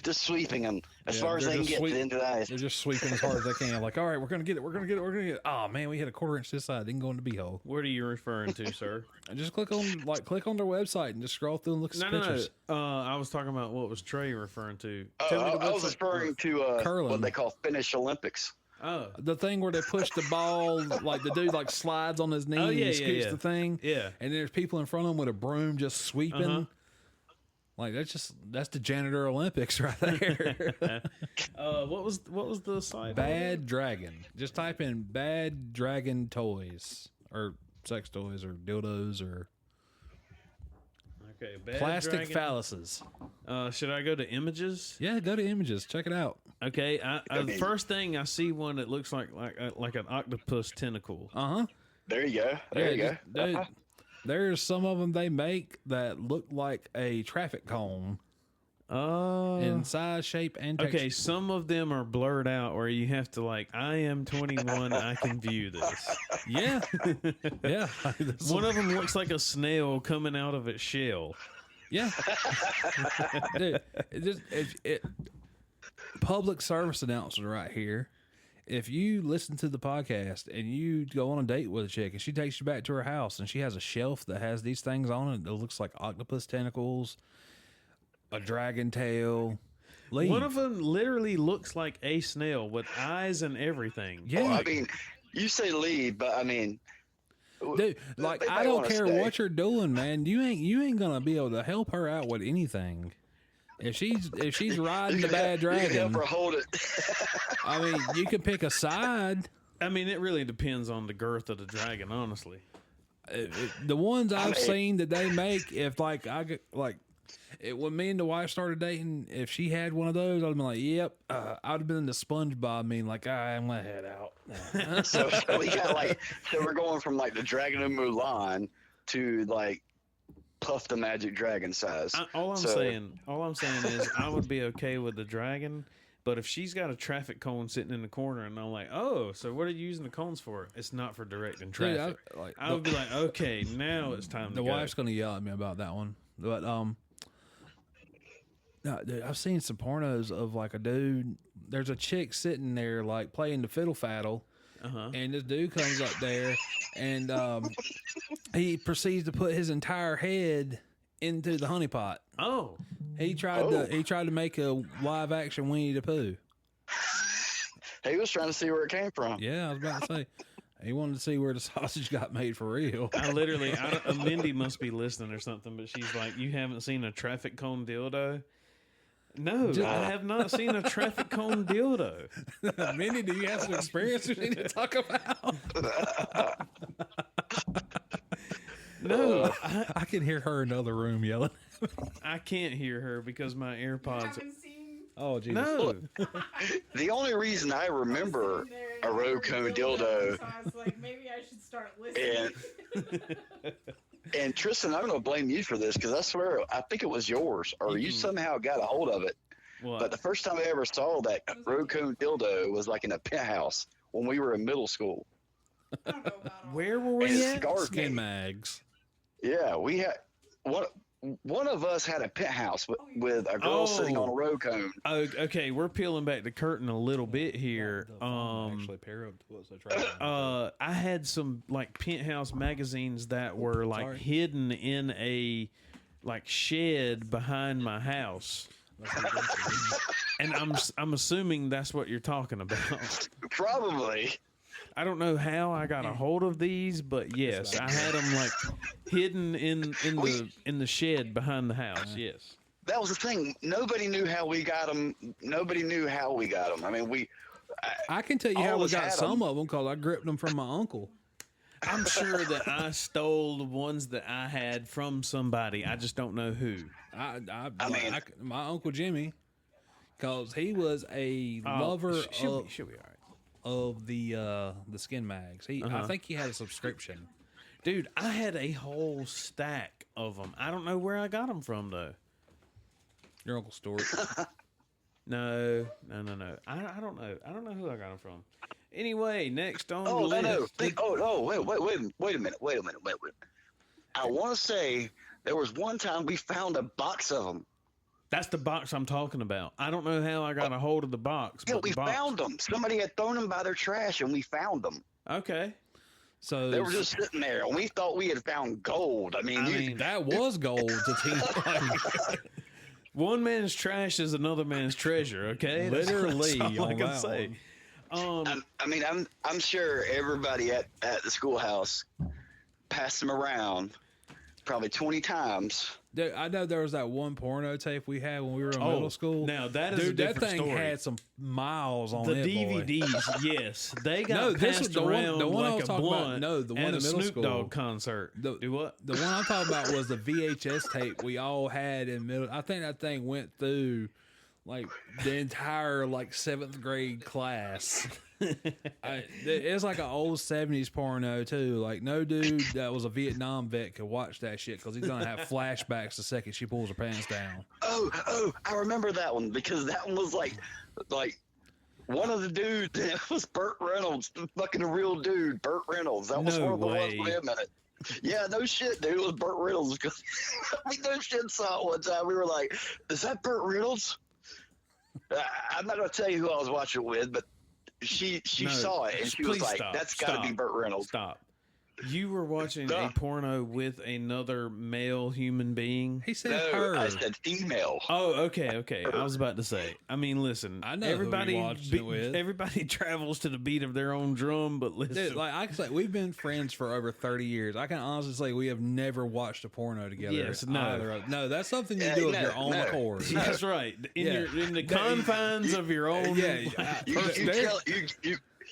just sweeping them as Yeah, far as they're they can just get into the ice. They're just sweeping as hard as they can. Like, all right, we're gonna get it. We're gonna get it. We're gonna get it. Oh man, we hit a quarter inch this side. Didn't go in the beehole. What are you referring to, sir? And just click on their website and just scroll through and look at some No. pictures. I was talking about what was Trey referring to. I was referring to Curling. what they call Finnish Olympics. Oh, The thing where they push the ball, like the dude like slides on his knee Oh, yeah, and yeah, scoops yeah. the thing. Yeah. And there's people in front of them with a broom just sweeping. Uh-huh. Like that's the janitor Olympics right there. what was the site? Bad Dragon. Just type in Bad Dragon toys or sex toys or dildos or Okay, Bad plastic Dragon. phalluses. Should I go to images? Yeah, go to images. Check it out. Okay, the first thing I see one that looks like an octopus tentacle. There you go. There you go. Dude, there's some of them they make that look like a traffic cone in size, shape, and texture. Okay, some of them are blurred out where you have to like, I am 21, I can view this. Yeah. Yeah. One of them looks like a snail coming out of its shell. Yeah. Dude, public service announcement right here. If you listen to the podcast and you go on a date with a chick and she takes you back to her house and she has a shelf that has these things on it that looks like octopus tentacles, a dragon tail, leave. One of them literally looks like a snail with eyes and everything. Yeah. Well, I mean, you say leave, but I mean, Dude, like they I might don't wanna care stay. what you're doing, man. You ain't gonna be able to help her out with anything. If she's riding the bad you can help dragon, her hold it. I mean, you can pick a side. I mean, it really depends on the girth of the dragon, honestly. The ones I've mean- seen that they make, if like I get like when me and the wife started dating, if she had one of those, I'd be like, "Yep." I'd have been the SpongeBob meme, like, I'm gonna head out. So we got so we're going from like the Dragon of Mulan to like Puff the Magic Dragon size. All I'm saying is I would be okay with the dragon, but if she's got a traffic cone sitting in the corner and I'm like, oh, so what are you using the cones for? It's not for directing traffic. I would be like, okay, now it's time to The go. wife's gonna yell at me about that one, but no, dude, I've seen some pornos of like a dude. There's a chick sitting there like playing the fiddle faddle, and this dude comes up there, and he proceeds to put his entire head into the honey pot. Oh, He tried to make a live action Winnie the Pooh. He was trying to see where it came from. Yeah, I was about to say. He wanted to see where the sausage got made for real. Mindy must be listening or something, but she's like, you haven't seen a traffic cone dildo? No, I have not seen a traffic cone dildo. Minnie, do you have some experience we need to talk about? No, I can hear her in the other room yelling. I can't hear her because my AirPods. Oh, Jesus. No, The only reason I remember a road cone dildo, So I was like, maybe I should start listening. and Tristan, I'm going to blame you for this because I swear I think it was yours or you somehow got a hold of it. what? But the first time I ever saw that road cone dildo was like in a penthouse when we were in middle school. I don't know about all Where were And we it at? scarred Skin me. mags. Yeah, we had one of us had a penthouse with a girl sitting on a row cone. Oh, okay. We're peeling back the curtain a little bit here. Actually, pair up to what's the try. I had some like penthouse magazines that were like hidden in a like shed behind my house. And I'm assuming that's what you're talking about. Probably. I don't know how I got a hold of these, but yes, I had them like hidden in the shed behind the house. Yes, that was the thing. Nobody knew how we got them. I mean, I can tell you how we got some of them because I gripped them from my uncle. I'm sure that I stole the ones that I had from somebody. I just don't know who. My Uncle Jimmy, because he was a lover she'll be all right. Of the skin mags. I think he had a subscription. Dude, I had a whole stack of them. I don't know where I got them from though. Your Uncle Stuart. No. I don't know. I don't know who I got them from. Anyway, next on the list. Wait a minute. I want to say there was one time we found a box of them. That's the box I'm talking about. I don't know how I got a hold of the box. Yeah, but we found them. Somebody had thrown them by their trash, and we found them. Okay. So they were just sitting there, and we thought we had found gold. I mean that was gold to team. One man's trash is another man's treasure. Okay, literally. That's all I can say. I'm sure everybody at the schoolhouse passed them around probably 20 times. Dude, I know there was that one porno tape we had when we were in middle school. Now that is a different that thing story. Had some miles on the it. DVDs, yes, they got passed around like a blunt. No, the one at in a middle Snoop school. Dogg concert. Do what? The one I'm talking about was the VHS tape we all had in middle. I think that thing went through like the entire like 7th grade class. It's like an old 70s porno too. Like no dude that was a Vietnam vet could watch that shit because he's gonna have flashbacks the second she pulls her pants down. Oh, I remember that one because that one was like one of the dudes. It was Burt Reynolds, the fucking real dude, Burt Reynolds. That was one of the ones. Wait a minute. Yeah, no shit, dude. It was Burt Reynolds because we no shit saw it one time. We were like, "Is that Burt Reynolds?" I'm not gonna tell you who I was watching it with, but she saw it and she was like, "That's got to be Burt Reynolds." Stop. You were watching a porno with another male human being? He said her. I said female. Oh, okay. I was about to say. I mean, listen. I know everybody. With. Everybody travels to the beat of their own drum, but listen. Dude, like I can say, we've been friends for over 30 years. I can honestly say we have never watched a porno together. Yes, no. No, that's something you do of your own accord. That's right. In the confines of your own. Yeah.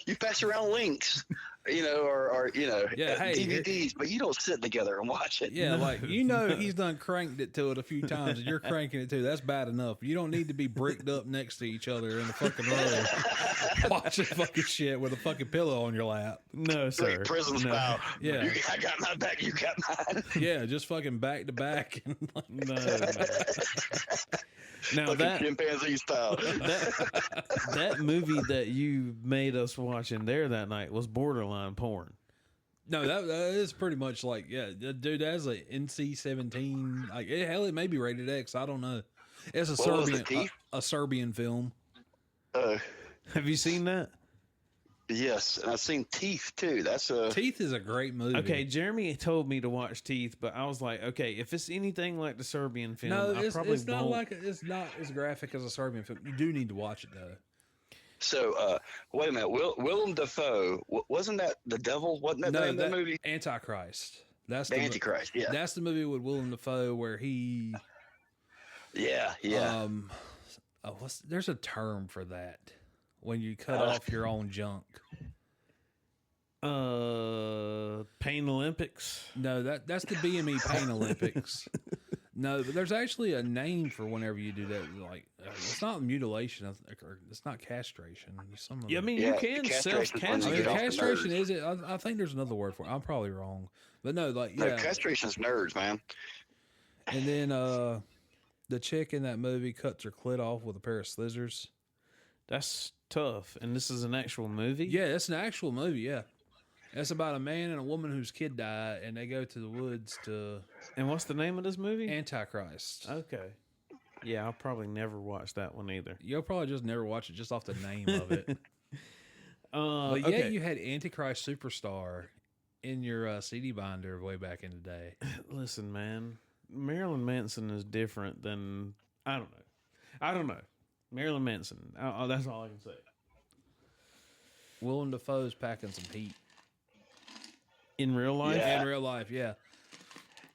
You pass around links, or DVDs, but you don't sit together and watch it. Yeah, like he's done cranked it to it a few times, and you're cranking it too. That's bad enough. You don't need to be bricked up next to each other in the fucking row, watching fucking shit with a fucking pillow on your lap. No, sir. Like prison style. Yeah, I got my back. You got mine. Yeah, just fucking back to back. No. Now that chimpanzee style. That movie that you made us watch in there that night was borderline porn. No, that is pretty much like, yeah, dude, that's like NC-17. Like, hell, it may be rated X. I don't know. It's a Serbian film. Have you seen that? Yes, and I've seen Teeth too. Teeth is a great movie. Okay, Jeremy told me to watch Teeth, but I was like, okay, if it's anything like the Serbian film, I probably it's not like it's not as graphic as a Serbian film. You do need to watch it though. So, wait a minute. Willem Dafoe, wasn't that the devil? Wasn't that the name of the movie? Antichrist. That's the Antichrist. Yeah, that's the movie with Willem Dafoe where he. Yeah. There's a term for that when you cut off your own junk. Pain Olympics. No, that's the BME Pain Olympics. No, but there's actually a name for whenever you do that. Like, it's not mutilation. It's not castration. You can self-castrate. Castration is it? I think there's another word for it. I'm probably wrong, but no, castration's nerds, man. And then the chick in that movie cuts her clit off with a pair of scissors. That's tough. And this is an actual movie. Yeah, it's an actual movie. Yeah. It's about a man and a woman whose kid died, and they go to the woods to. And what's the name of this movie? Antichrist. Okay. Yeah, I'll probably never watch that one either. You'll probably just never watch it just off the name of it. But yeah, okay. you had Antichrist Superstar in your CD binder way back in the day. Listen, man, Marilyn Manson is different than I don't know. Marilyn Manson. That's all I can say. Willem Dafoe's packing some heat In real life? Yeah. in real life. Yeah,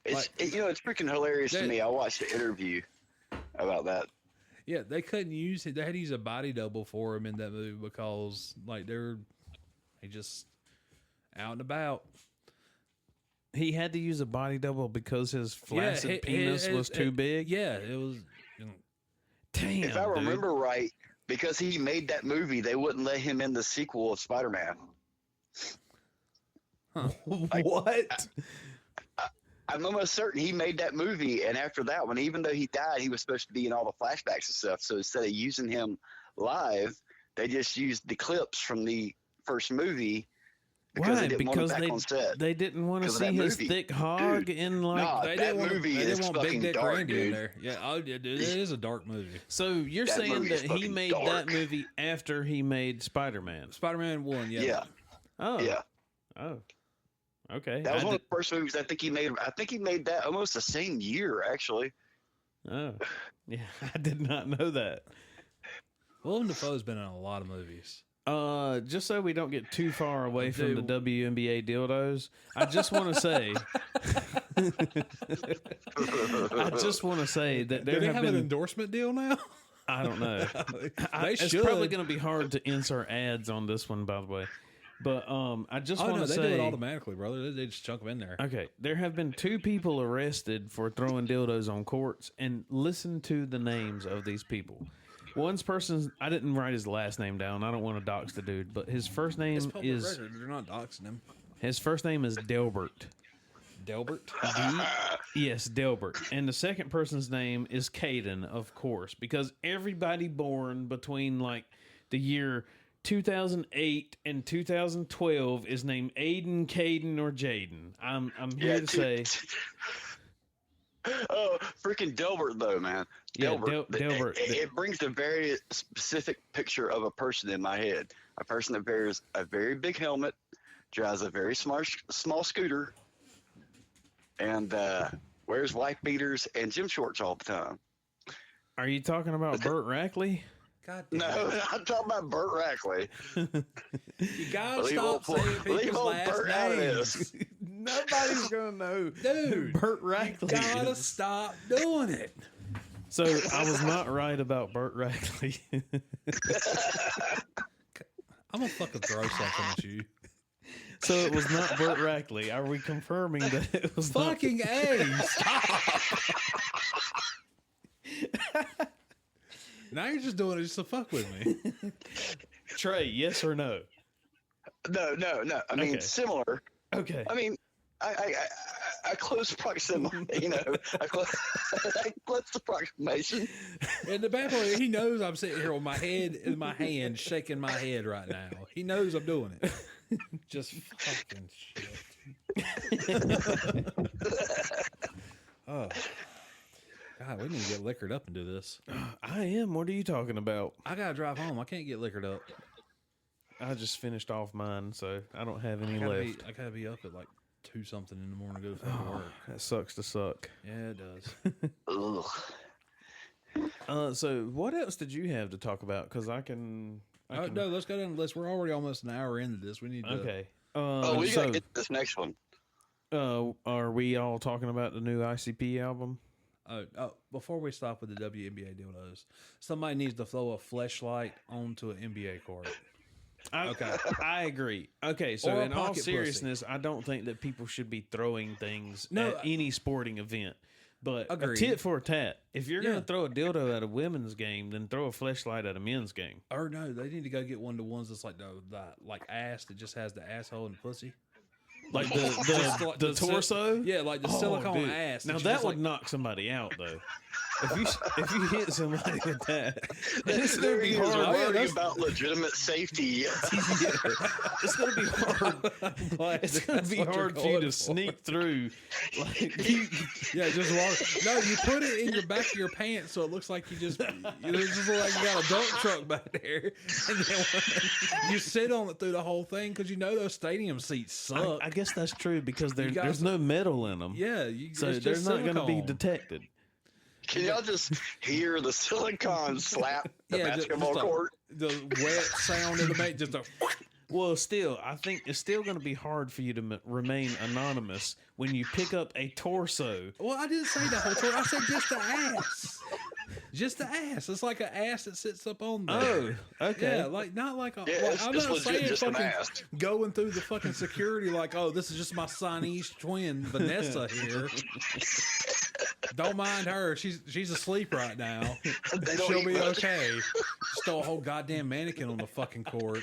It's it's freaking hilarious to me. I watched the interview about that. yeah. They couldn't use it. They had to use a body double for him in that movie because like they just out and about. He had to use a body double because his flaccid penis was too big? Yeah, it was. Damn, If I dude. remember right, because he made that movie, they wouldn't let him in the sequel of Spider-Man. What? I'm almost certain he made that movie, and after that one, even though he died, he was supposed to be in all the flashbacks and stuff. So instead of using him live, they just used the clips from the first movie because Why? they didn't want him Because back on set. they didn't want to Because of see that his movie. thick hog in like. Nah, They that didn't want, movie they is didn't want fucking Big Dick dark, Randy in dude. there. Yeah, oh, it is a dark movie. So you're That saying movie is that he fucking made dark. that movie after he made Spider-Man? Spider-Man 1, yeah. Yeah, Oh, yeah. Oh, okay. That was I one of did- the first movies I think he made. I think he made that almost the same year, actually. Oh, yeah. I did not know that. Willem Dafoe's been in a lot of movies. Just so we don't get too far away from the WNBA dildos, I just want to say, that Do there they have have an been. endorsement deal now? I don't know. They It's should. probably going to be hard to insert ads on this one, by the way. But I just Oh want no, to they say, do it automatically, brother. They just chunk them in there. okay, there have been 2 people arrested for throwing dildos on courts, and listen to the names of these people. One's person, I didn't write his last name down. I don't want to dox the dude, but his first name It's public is record. They're not doxing him. his first name is Delbert. Delbert. Yes, Delbert. And the second person's name is Caden, of course, because everybody born between like the year 2008 and 2012 is named Aiden, Caden, or Jaden. I'm here to say, Oh, freaking Delbert, though, man. Yeah, Delbert. Delbert. It brings a very specific picture of a person in my head. A person that wears a very big helmet, drives a very small scooter, and wears wife beaters and gym shorts all the time. are you talking about Burt Rackley? God damn. No, I'm talking about Burt Rackley. You gotta Leave stop old- saying leave people's old last Burt out of names. this. Nobody's gonna know, Dude, Burt Rackley. gotta is. stop doing it. So I was not right about Burt Rackley. I'm gonna fucking throw something at you. So it was not Burt Rackley. Are we confirming that it was not? Fucking A. Stop. Now you're just doing it just to fuck with me. Trey? Yes or no? No. I mean, Okay. similar. Okay. I mean, I close proximity, a close approximation. And the bad part, he knows I'm sitting here with my head in my hand, shaking my head right now. He knows I'm doing it. Just fucking shit. Oh. God, we need to get liquored up and do this. I am. What are you talking about? I gotta drive home. I can't get liquored up. I just finished off mine, so I don't have any I gotta, left. I gotta be up at like 2 something in the morning to go to fucking work. That sucks to suck. Yeah, it does. Ugh. So what else did you have to talk about? Because I can. No, let's go down the list. We're already almost an hour into this. We need to. Okay. Oh, we so gotta get this next one. are we all talking about the new ICP album? Before we stop with the WNBA dildos, somebody needs to throw a fleshlight onto an NBA court. Okay. I agree. Okay, so Or a in all pocket seriousness, I don't think that people should be throwing things No, at any sporting event. But Agreed. a tit for a tat. If you're Yeah. going to throw a dildo at a women's game, then throw a fleshlight at a men's game. Or no, they need to go get one of the ones that's like the like ass that just has the asshole and pussy. Like Just the like the torso? Yeah, like the Oh, silicone dude. ass. Now you that just, would like, knock somebody out, though. if you hit somebody with that, it's gonna be He's hard. worrying about legitimate safety. It's gonna be hard. It's gonna be hard for you to sneak through. Like Yeah, just walk. No, you put it in your back of your pants so it looks like you just look like you got a dump truck back there, and then you sit on it through the whole thing because you know those stadium seats suck. I guess that's true because guys- there's no metal in them. Yeah, so it's they're just not going to be silicone. detected. Can y'all just hear the silicone slap the just basketball court? the wet sound of the mate, just a. Well, still, I think it's still going to be hard for you to remain anonymous when you pick up a torso. Well, I didn't say the whole thing. I said just the ass. Just the ass. It's like an ass that sits up on there. Oh, okay. Yeah, like not like a. Yeah, like, it's I'm just not legit saying just an fucking ass. going through the fucking security like, oh, this is just my Siamese twin Vanessa here. Don't mind her. She's asleep right now. They don't She'll eat be much. okay. Just throw a whole goddamn mannequin on the fucking court.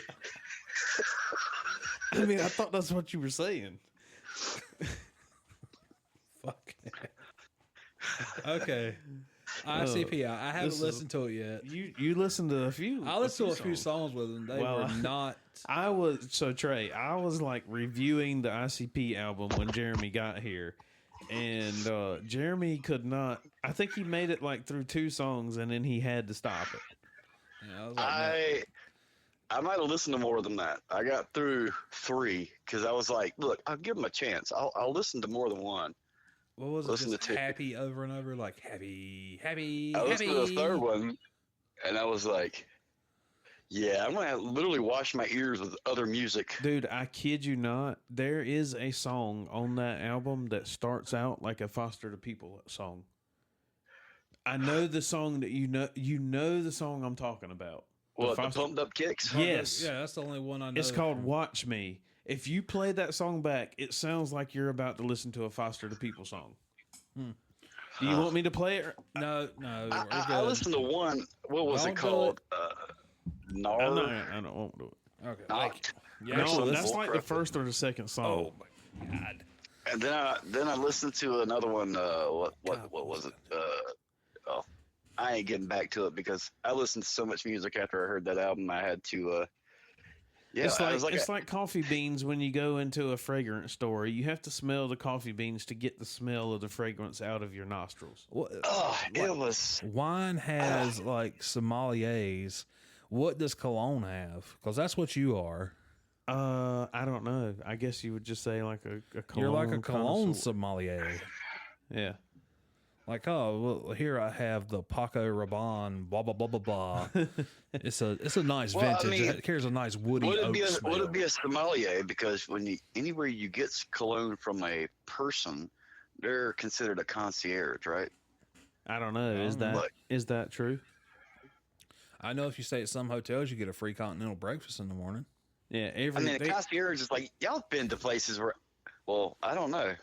I mean, I thought that's what you were saying. Fuck. Okay. ICP. I haven't this is- listened to it yet. You listened to a few. I listened to a few songs with them. They Well, were not. Trey, I was like reviewing the ICP album when Jeremy got here, and Jeremy could not. I think he made it like through 2 songs, and then he had to stop it. Yeah, I was like, I might have listened to more than that. I got through 3 because I was like, look, I'll give him a chance. I'll listen to more than one. what was it? listen Just to two. happy over and over, like happy. I listened to the third one, and I was like, yeah, I'm gonna literally wash my ears with other music. Dude, I kid you not. There is a song on that album that starts out like a Foster the People song. I know the song that you know the song I'm talking about. What, the Foster- pumped up kicks? Yes. Yeah, that's the only one I know. It's called Watch Me. If you play that song back, it sounds like you're about to listen to a Foster the People song. Do you want me to play it? No, we're I good. listened to one. What was Don't it do called? I don't want to do it. Okay. Not. Yeah, No, Excellent. that's like the Correct. first or the second song. Oh my god. And then I listened to another one. What was it? Oh, I ain't getting back to it because I listened to so much music after I heard that album. I had to. Yeah, It's I like, was like, it's like coffee beans when you go into a fragrance store. You have to smell the coffee beans to get the smell of the fragrance out of your nostrils. it was. Wine has like sommeliers. What does cologne have? Because that's what you are. I don't know. I guess you would just say like a cologne. You're like a cologne connoisseur. sommelier. Yeah. Like, oh, well, here I have the Paco Rabanne, blah blah blah blah blah. it's a nice Well, I vintage. mean, It carries a nice woody Would it oak be smell. would it be a sommelier? Because anywhere you get cologne from a person, they're considered a concierge, right? I don't know. Is Like- that true? I know if you stay at some hotels, you get a free continental breakfast in the morning. Yeah. I mean, a concierge is like y'all have been to places where, well, I don't know.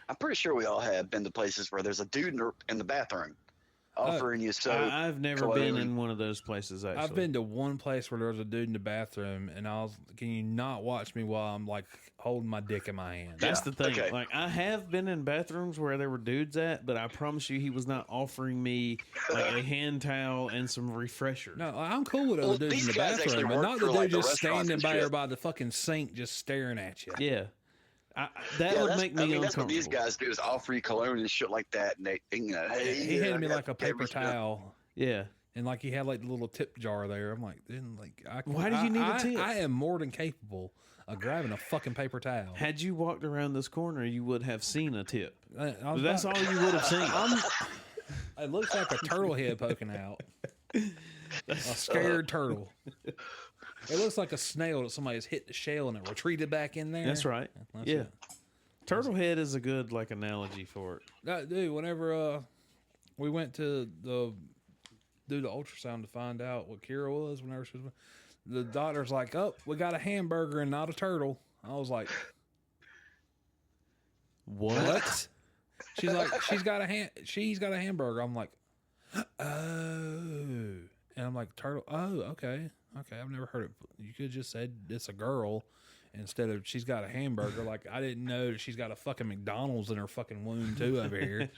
I'm pretty sure we all have been to places where there's a dude in the bathroom offering you soap. I've never cologne. been in one of those places. Actually, I've been to one place where there was a dude in the bathroom, and I was, can you not watch me while I'm like holding my dick in my hand? That's Yeah, the thing. okay. Like, I have been in bathrooms where there were dudes at, but I promise you, he was not offering me like a hand towel and some refresher. No, I'm cool with other Well, dudes in these the guys actually bathroom, and work not the for, dude like, the just restaurants standing and by there shit. by the fucking sink just staring at you. Yeah, that Yeah, would that's, make me I mean, that's what uncomfortable. these guys do is offer you cologne and shit like that, and they, hey, He yeah, handed I me got like a paper everything. towel. Yeah. And like he had like the little tip jar there. I'm like, then like, Why do you need a tip? I am more than capable of grabbing a fucking paper towel. Had you walked around this corner, you would have seen a tip. I was That's about- all you would have seen. It looks like a turtle head poking out. A scared turtle. It looks like a snail that somebody's hit the shell and it retreated back in there. That's right. That's yeah. it. Turtle head is a good like analogy for it. Dude, whenever we went to do the ultrasound to find out what Kira was, whenever she was, the doctor's like, "Oh, we got a hamburger and not a turtle." I was like, "What?" She's like, "She's got a hamburger." I'm like, "Oh," and I'm like, "Turtle? Oh, okay, okay." I've never heard it. You could have just said it's a girl, instead of she's got a hamburger. Like, I didn't know that she's got a fucking McDonald's in her fucking womb too over here.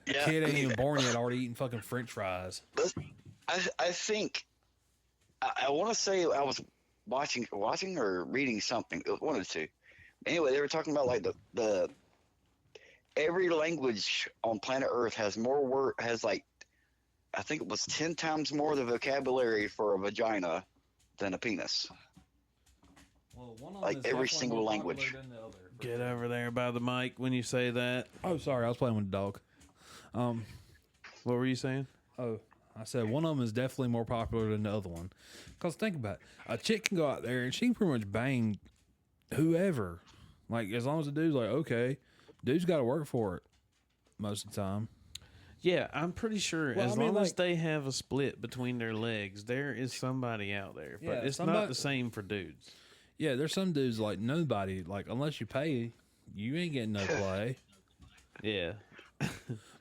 Yeah, Kid ain't even born yet, already eating fucking French fries. I think I want to say I was watching or reading something. One of the two. Anyway, they were talking about like the every language on planet Earth has like I think it was 10 times more the vocabulary for a vagina than a penis. Well, one of Like them is every definitely single more language. popular than the other. Get over there by the mic when you say that. Oh, sorry, I was playing with the dog. What were you saying? Oh, I said one of them is definitely more popular than the other one. Because think about it. A chick can go out there and she can pretty much bang whoever. Like, as long as the dude's like, okay, dude's got to work for it most of the time. Yeah, I'm pretty sure Well, as I mean, long as like- they have a split between their legs, there is somebody out there. But Yeah, it's not somebody- the same for dudes. Yeah, there's some dudes like nobody, like, unless you pay, you ain't getting no play. Yeah.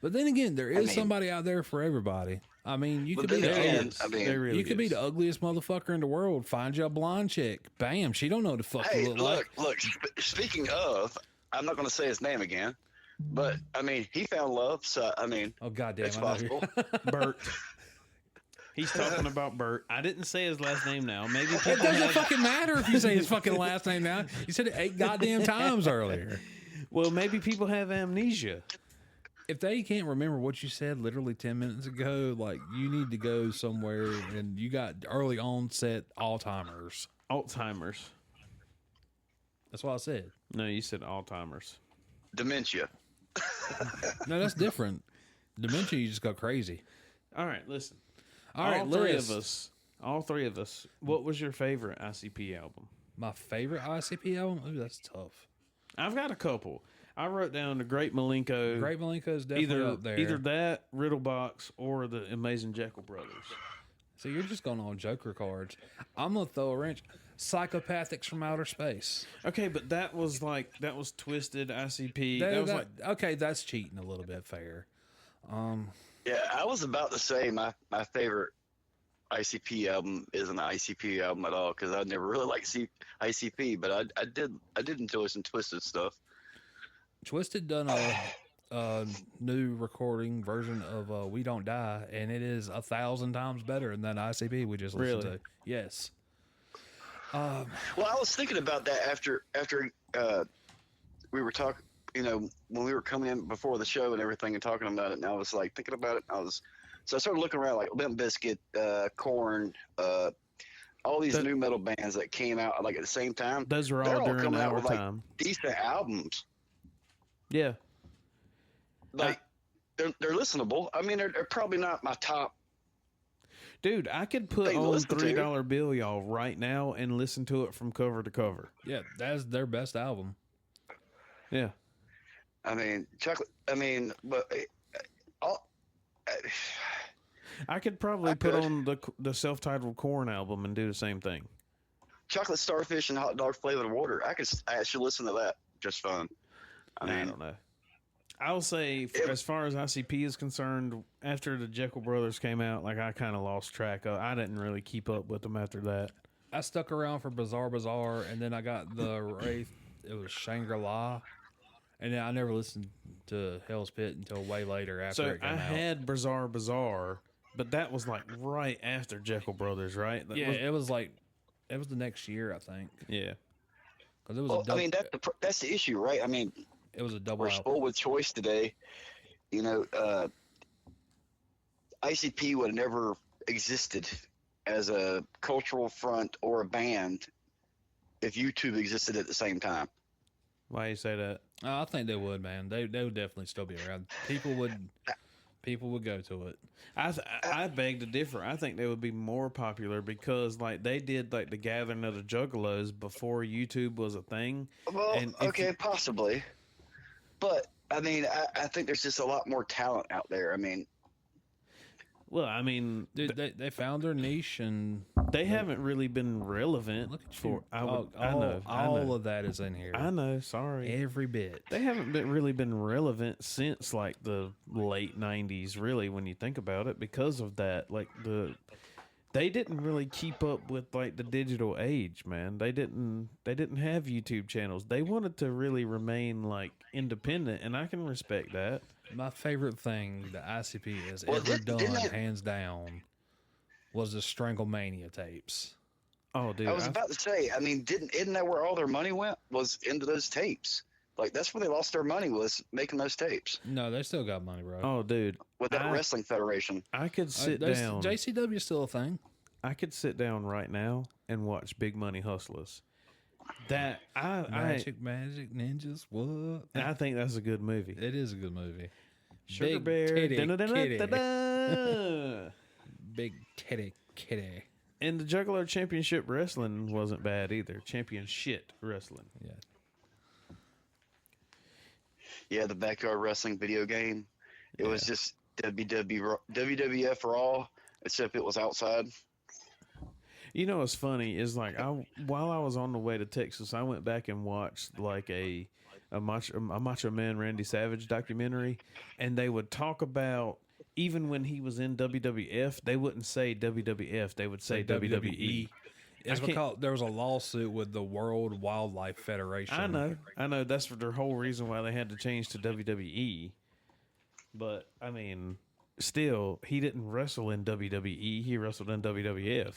But then again, there is somebody out there for everybody. I mean, you could be the ugliest. There really You could be is. the ugliest motherfucker in the world. Find you a blonde chick. Bam. She don't know what the fuck Hey, you look like. look. Speaking of, I'm not going to say his name again, but I mean, he found love. So I mean, Oh, goddamn. it's I know who- possible. Bert. He's talking about Bert. I didn't say his last name now. Maybe It people doesn't have, fucking matter if you say his fucking last name now. You said it 8 goddamn times earlier. well, maybe people have amnesia. If they can't remember what you said literally 10 minutes ago, like, you need to go somewhere and you got early onset Alzheimer's. Alzheimer's. That's what I said. No, you said Alzheimer's. Dementia. No, that's different. Dementia, you just go crazy. All right, listen. All right, All three of us. What was your favorite ICP album? My favorite ICP album? Ooh, that's tough. I've got a couple. I wrote down the Great Malenko. Great Malenko is definitely up there. Either that, Riddlebox, or the Amazing Jekyll Brothers. So you're just going on Joker cards. I'm going to throw a wrench. Psychopathics from Outer Space. Okay, but that was Twisted ICP. That was like okay, that's cheating a little bit fair. Yeah, I was about to say my favorite ICP album isn't an ICP album at all because I never really liked ICP, but I did enjoy some Twisted stuff. Twisted done a new recording version of "We Don't Die," and it is 1,000 times better than that ICP we just listened Really? to. Yes. Well, I was thinking about that after we were talking, when we were coming in before the show and everything and talking about it, and I was like thinking about it. So I started looking around like Limp Bizkit, Korn, all these new metal bands that came out like at the same time. those were They're all during coming out our with time. like decent albums. Yeah. Like they're listenable. I mean, they're probably not my top. Dude, I could put They on listen to. $3 Bill, y'all, right now and listen to it from cover to cover. Yeah, that's their best album. Yeah. I mean, chocolate. I mean, but I could probably put could. on the self-titled Korn album and do the same thing. chocolate starfish and hot dog flavored water. I should listen to that just fun. I I mean, don't know. I'll say, as far as ICP is concerned, after the Jekyll Brothers came out, like I kind of lost track of. I didn't really keep up with them after that. I stuck around for Bizarre Bazaar, and then I got the Wraith. It was Shangri-La, and then I never listened to Hell's Pit until way later after So it came I out. had Bizarre Bazaar, but that was like right after Jekyll Brothers, right? That Yeah, was- it was the next year, I think, yeah. because it was well, a double. I mean that's the issue, right? I mean, it was a double we're album. spoiled with choice today. ICP would have never existed as a cultural front or a band if YouTube existed at the same time. Why you say that? I think they would, man. They would definitely still be around. People would go to it. I beg to differ. I think they would be more popular because like they did like the Gathering of the Juggalos before YouTube was a thing. Well, And if okay, possibly, but I mean, I think there's just a lot more talent out there. I mean, Well, I mean, Dude, they found their niche, and they haven't really been relevant. look at for you. I know. All of that is in here. I know. Sorry. Every bit. They haven't really been relevant since like the late '90s, really, when you think about it, because of that. Like they didn't really keep up with like the digital age, man. They didn't have YouTube channels. They wanted to really remain like independent, and I can respect that. My favorite thing the ICP has Well, ever didn't done, they- hands down, was the Stranglemania tapes. Oh, dude, I was about to say, I mean, isn't that where all their money went? Was into those tapes. Like, that's where they lost their money, was making those tapes No, they still got money, bro. oh, dude, with that wrestling federation. I could sit There's- down. JCW is still a thing. I could sit down right now and watch Big Money Hustlers. That Magic Ninjas, what? I think that's a good movie. It is a good movie. Sugar Big Bear. titty Da-da-da-da-da. Big titty kitty. And the Juggalo Championship Wrestling wasn't bad either. Championship Wrestling. Yeah. Yeah, the backyard wrestling video game. It was just WWF Raw, except it was outside. You know what's funny is like while I was on the way to Texas, I went back and watched like a Macho Man Randy Savage documentary, and they would talk about even when he was in WWF, they wouldn't say WWF, they would say WWE. It's because there was a lawsuit with the World Wildlife Federation. I know. That's for their whole reason why they had to change to WWE. But I mean, still, he didn't wrestle in WWE. He wrestled in WWF.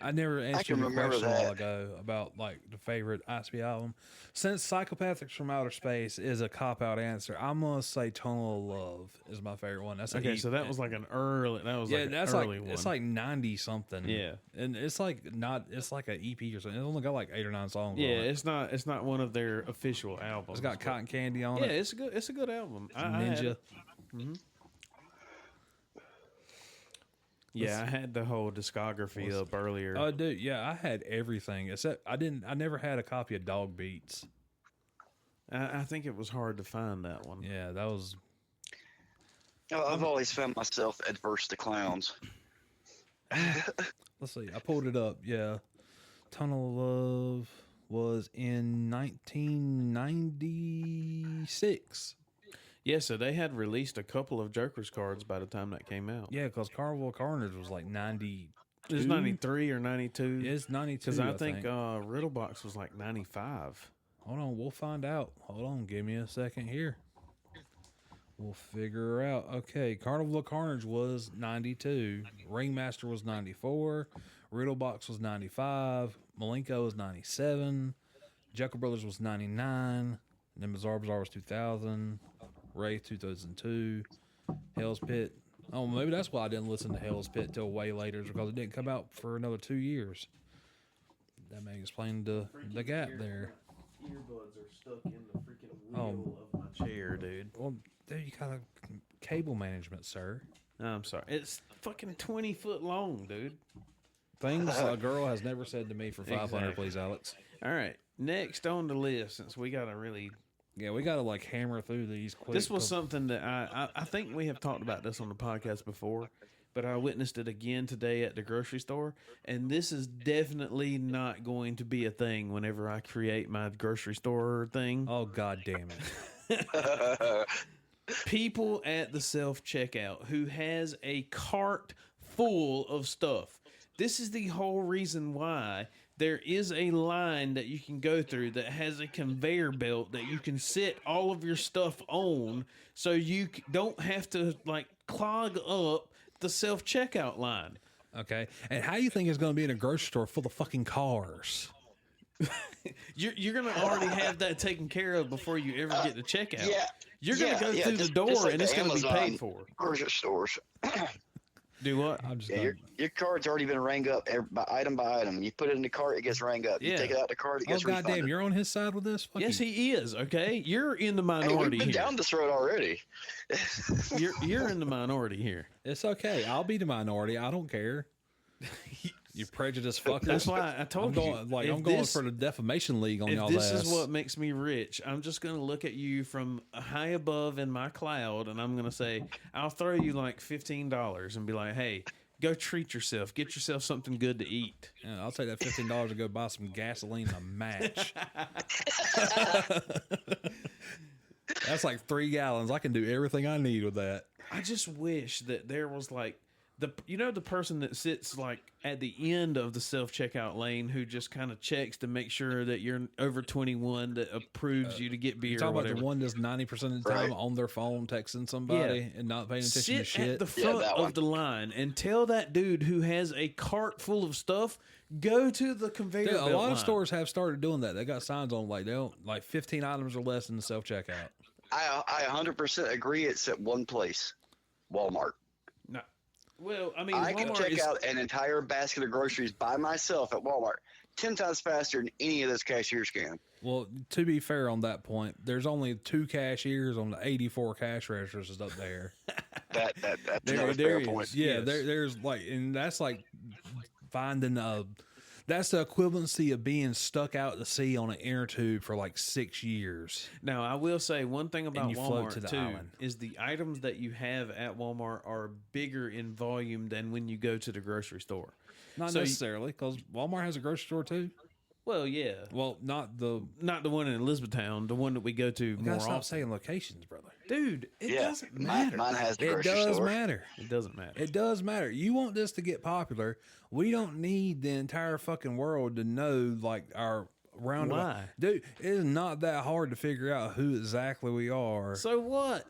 I never answered can your remember question a while that. ago about like the favorite ICP album. Since Psychopathics from Outer Space is a cop out answer, I'm gonna say Tunnel of Love is my favorite one. That's Okay, so that was like an early. That was yeah, like that's an like early one. it's like 90 something. Yeah. and it's like not. It's like an EP or something. It's only got like 8 or 9 songs. Yeah, on it. it's not one of their official albums. It's got but- Cotton Candy on Yeah, it. it's a good album. I had Ninja. it. Yeah, I had the whole discography up earlier. Oh, dude, yeah, I had everything except I never had a copy of Dog Beats. I think it was hard to find that one. Yeah, that was. I've always found myself adverse to clowns. Let's see. I pulled it up. Yeah, Tunnel of Love was in 1996. Yeah, so they had released a couple of Joker's cards by the time that came out. Yeah, because Carnival of Carnage was like 90. It was 93 or 92. It's 92. Because I think Riddlebox was like 95. Hold on, we'll find out. Hold on, give me a second here. We'll figure her out. Okay, Carnival of Carnage was 92. Ringmaster was 94. Riddlebox was 95. Malenko was 97. Jekyll Brothers was 99. Then Bizarre Bazaar was 2000. Ray 2002. Hell's Pit. Oh, maybe that's why I didn't listen to Hell's Pit till way later, because it didn't come out for another 2 years. That may explain the gap there. Earbuds are stuck in the freaking wheel of my chair, dude. Well, there you got a cable management, sir. I'm sorry. It's fucking 20 foot long, dude. Things a girl has never said to me for 500, Exactly. please, Alex. All right. Next on the list, since we got to really. Yeah, we got to like hammer through these quick. This was something that I think we have talked about this on the podcast before, but I witnessed it again today at the grocery store. And this is definitely not going to be a thing whenever I create my grocery store thing. Oh, God damn it. People at the self checkout who has a cart full of stuff. This is the whole reason why there is a line that you can go through that has a conveyor belt that you can set all of your stuff on, so you don't have to like clog up the self checkout line. Okay. And how do you think it's going to be in a grocery store full of fucking cars? You're going to already have that taken care of before you ever get to checkout. Yeah. You're going to go through the just door like and the it's going to be paid Amazon for. Grocery stores. Do what? I'm just Yeah, gonna, your card's already been rang up by item by item. You put it in the cart, it gets rang up. You Yeah. take it out the cart, it oh, gets God damn, refunded. you're on his side with this? Yes, he is. Okay, you're in the Hey, minority we've been here. down this road already. You're in the minority here. It's okay. I'll be the minority. I don't care. You prejudiced fuckers. That's why I told I'm going, you. like, if I'm going this- for the defamation league on If y'all's this ass. is what makes me rich, I'm just going to look at you from high above in my cloud, and I'm going to say, I'll throw you like $15 and be like, hey, go treat yourself. Get yourself something good to eat. Yeah, I'll take that $15 to go buy some gasoline and a match. That's like 3 gallons. I can do everything I need with that. I just wish that there was like the person that sits like at the end of the self checkout lane who just kind of checks to make sure that you're over 21 that approves you to get beer. You talking or about whatever. the one that's 90% of the time on their phone texting somebody and not paying attention to Sit shit. at the front of the line and tell that dude who has a cart full of stuff, go to the conveyor Dude, belt a lot line. of stores have started doing that. They got signs on like they don't like 15 items or less in the self checkout. I 100% agree. It's at one place, Walmart. No. Well, I mean, I can Walmart check is, out an entire basket of groceries by myself at Walmart 10 times faster than any of those cashiers can. Well, to be fair on that point, there's only 2 cashiers on the 84 cash registers up there. That's another fair point. Yeah, Yes. there's like, and that's like finding that's the equivalency of being stuck out to sea on an inner tube for like 6 years. Now, I will say one thing about you float Walmart to the too island. is the items that you have at Walmart are bigger in volume than when you go to the grocery store. Not So you- necessarily, because Walmart has a grocery store too. Well, yeah, Well, not the. not the one in Elizabethtown, the one that we go to You more gotta stop often. saying locations, brother. Dude, it Yeah, doesn't matter. mine has the It grocery does store. matter. It doesn't matter. It does matter. You want this to get popular. We don't need the entire fucking world to know like our roundabout. Why? Dude, it is not that hard to figure out who exactly we are. So what?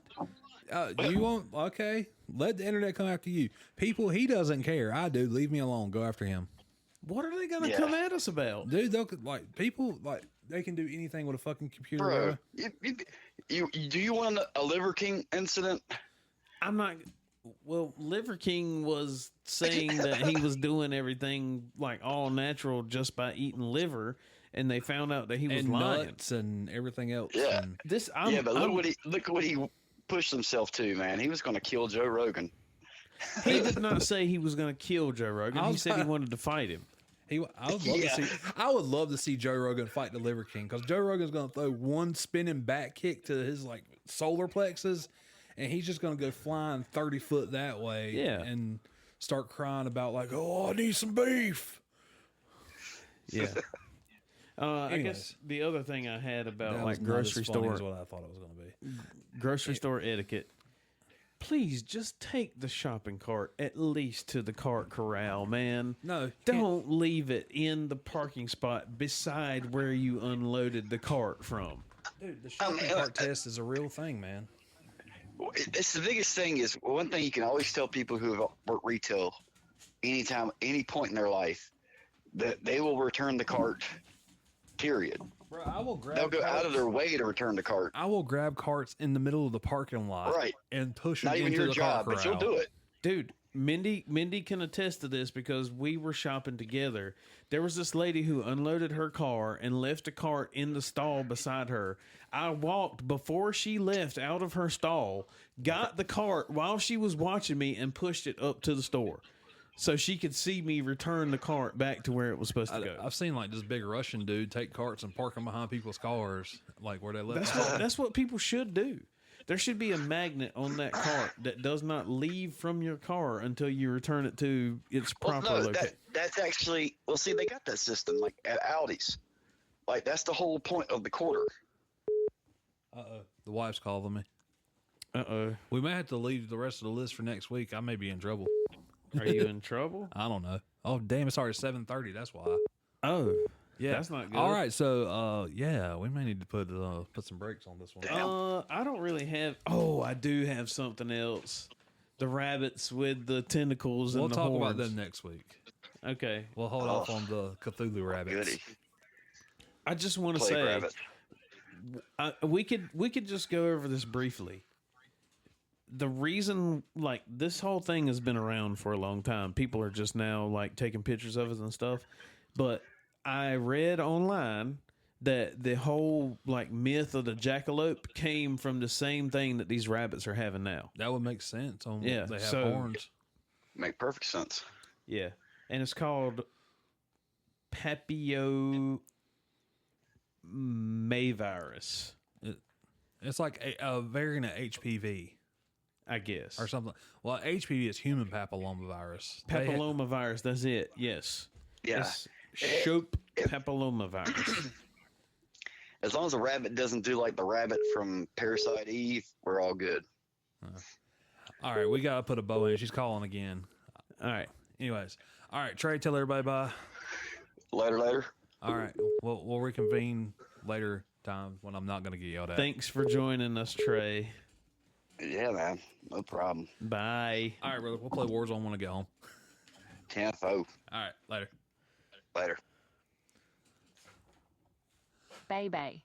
You want okay? Let the internet come after you. People, he doesn't care. I do. Leave me alone. Go after him, What are they going to Yeah. come at us about? dude. They'll like people like they can do anything with a fucking computer. Bro, Bro. you do you want a Liver King incident? I'm not. Well, Liver King was saying that he was doing everything like all natural just by eating liver, and they found out that he was And lying. nuts and everything else. Yeah. And This, But look what he pushed himself to, man. He was going to kill Joe Rogan. he did not say he was going to kill Joe Rogan. I He was- said he wanted to fight him. I would love to see Joe Rogan fight the Liver King because Joe Rogan's going to throw one spinning back kick to his like solar plexus, and he's just going to go flying 30 foot that way. Yeah. and start crying about like, oh, I need some beef. Yeah. I Anyways. guess the other thing I had about That was like not as grocery funny store as what I thought it was going to be. grocery store etiquette. Please just take the shopping cart at least to the cart corral, man. No, Don't leave it in the parking spot beside where you unloaded the cart from. dude, the shopping cart test is a real thing, man. It's the biggest thing is one thing you can always tell people who have worked retail anytime, any point in their life, that they will return the cart, period. Bro, I will grab. They'll go out of their way to return the cart. I will grab carts in the middle of the parking lot, Right. and push them Not even into your the job, cart but you'll corral. do it. Dude, Mindy can attest to this because we were shopping together. There was this lady who unloaded her car and left a cart in the stall beside her. I walked before she left out of her stall, got the cart while she was watching me, and pushed it up to the store so she could see me return the cart back to where it was supposed to go. I've seen like this big Russian dude take carts and park them behind people's cars, like where they left. That's what people should do. There should be a magnet on that cart that does not leave from your car until you return it to its Well, proper no, location. that's actually, well, see, they got that system like at Audi's. Like, that's the whole point of the quarter. The wife's calling me. Uh-oh. We may have to leave the rest of the list for next week. I may be in trouble. Are you in trouble? I don't know. Oh damn! It's already 7:30. That's why. Oh. Yeah, That's not good. All right, so yeah, we may need to put some brakes on this one. I don't really have... Oh, I do have something else. The rabbits with the tentacles We'll and the talk horns. about them next week. Okay. We'll hold off on the Cthulhu rabbits. Goody. I just want to Plague say... rabbit. we could just go over this briefly. The reason, like, this whole thing has been around for a long time. People are just now, like, taking pictures of it and stuff. But I read online that the whole, like, myth of the jackalope came from the same thing that these rabbits are having now. That would make sense. Yeah, They have so- horns. Make perfect sense. Yeah. And it's called papillomavirus, It's like a variant of HPV I guess. or something. Well, HPV is human papillomavirus. Papillomavirus, that's it. Yes. Yeah. It's Shope papillomavirus. As long as the rabbit doesn't do like the rabbit from Parasite Eve, we're all good. All right, we got to put a bow in. She's calling again. All right. Anyways. All right, Trey, tell everybody bye. Later. All right. We'll reconvene later time when I'm not going to get yelled at. Thanks for joining us, Trey. Yeah, man. No problem. Bye. All right, brother. We'll play Warzone when I get home. 10th. All right. Later. Later. Baby.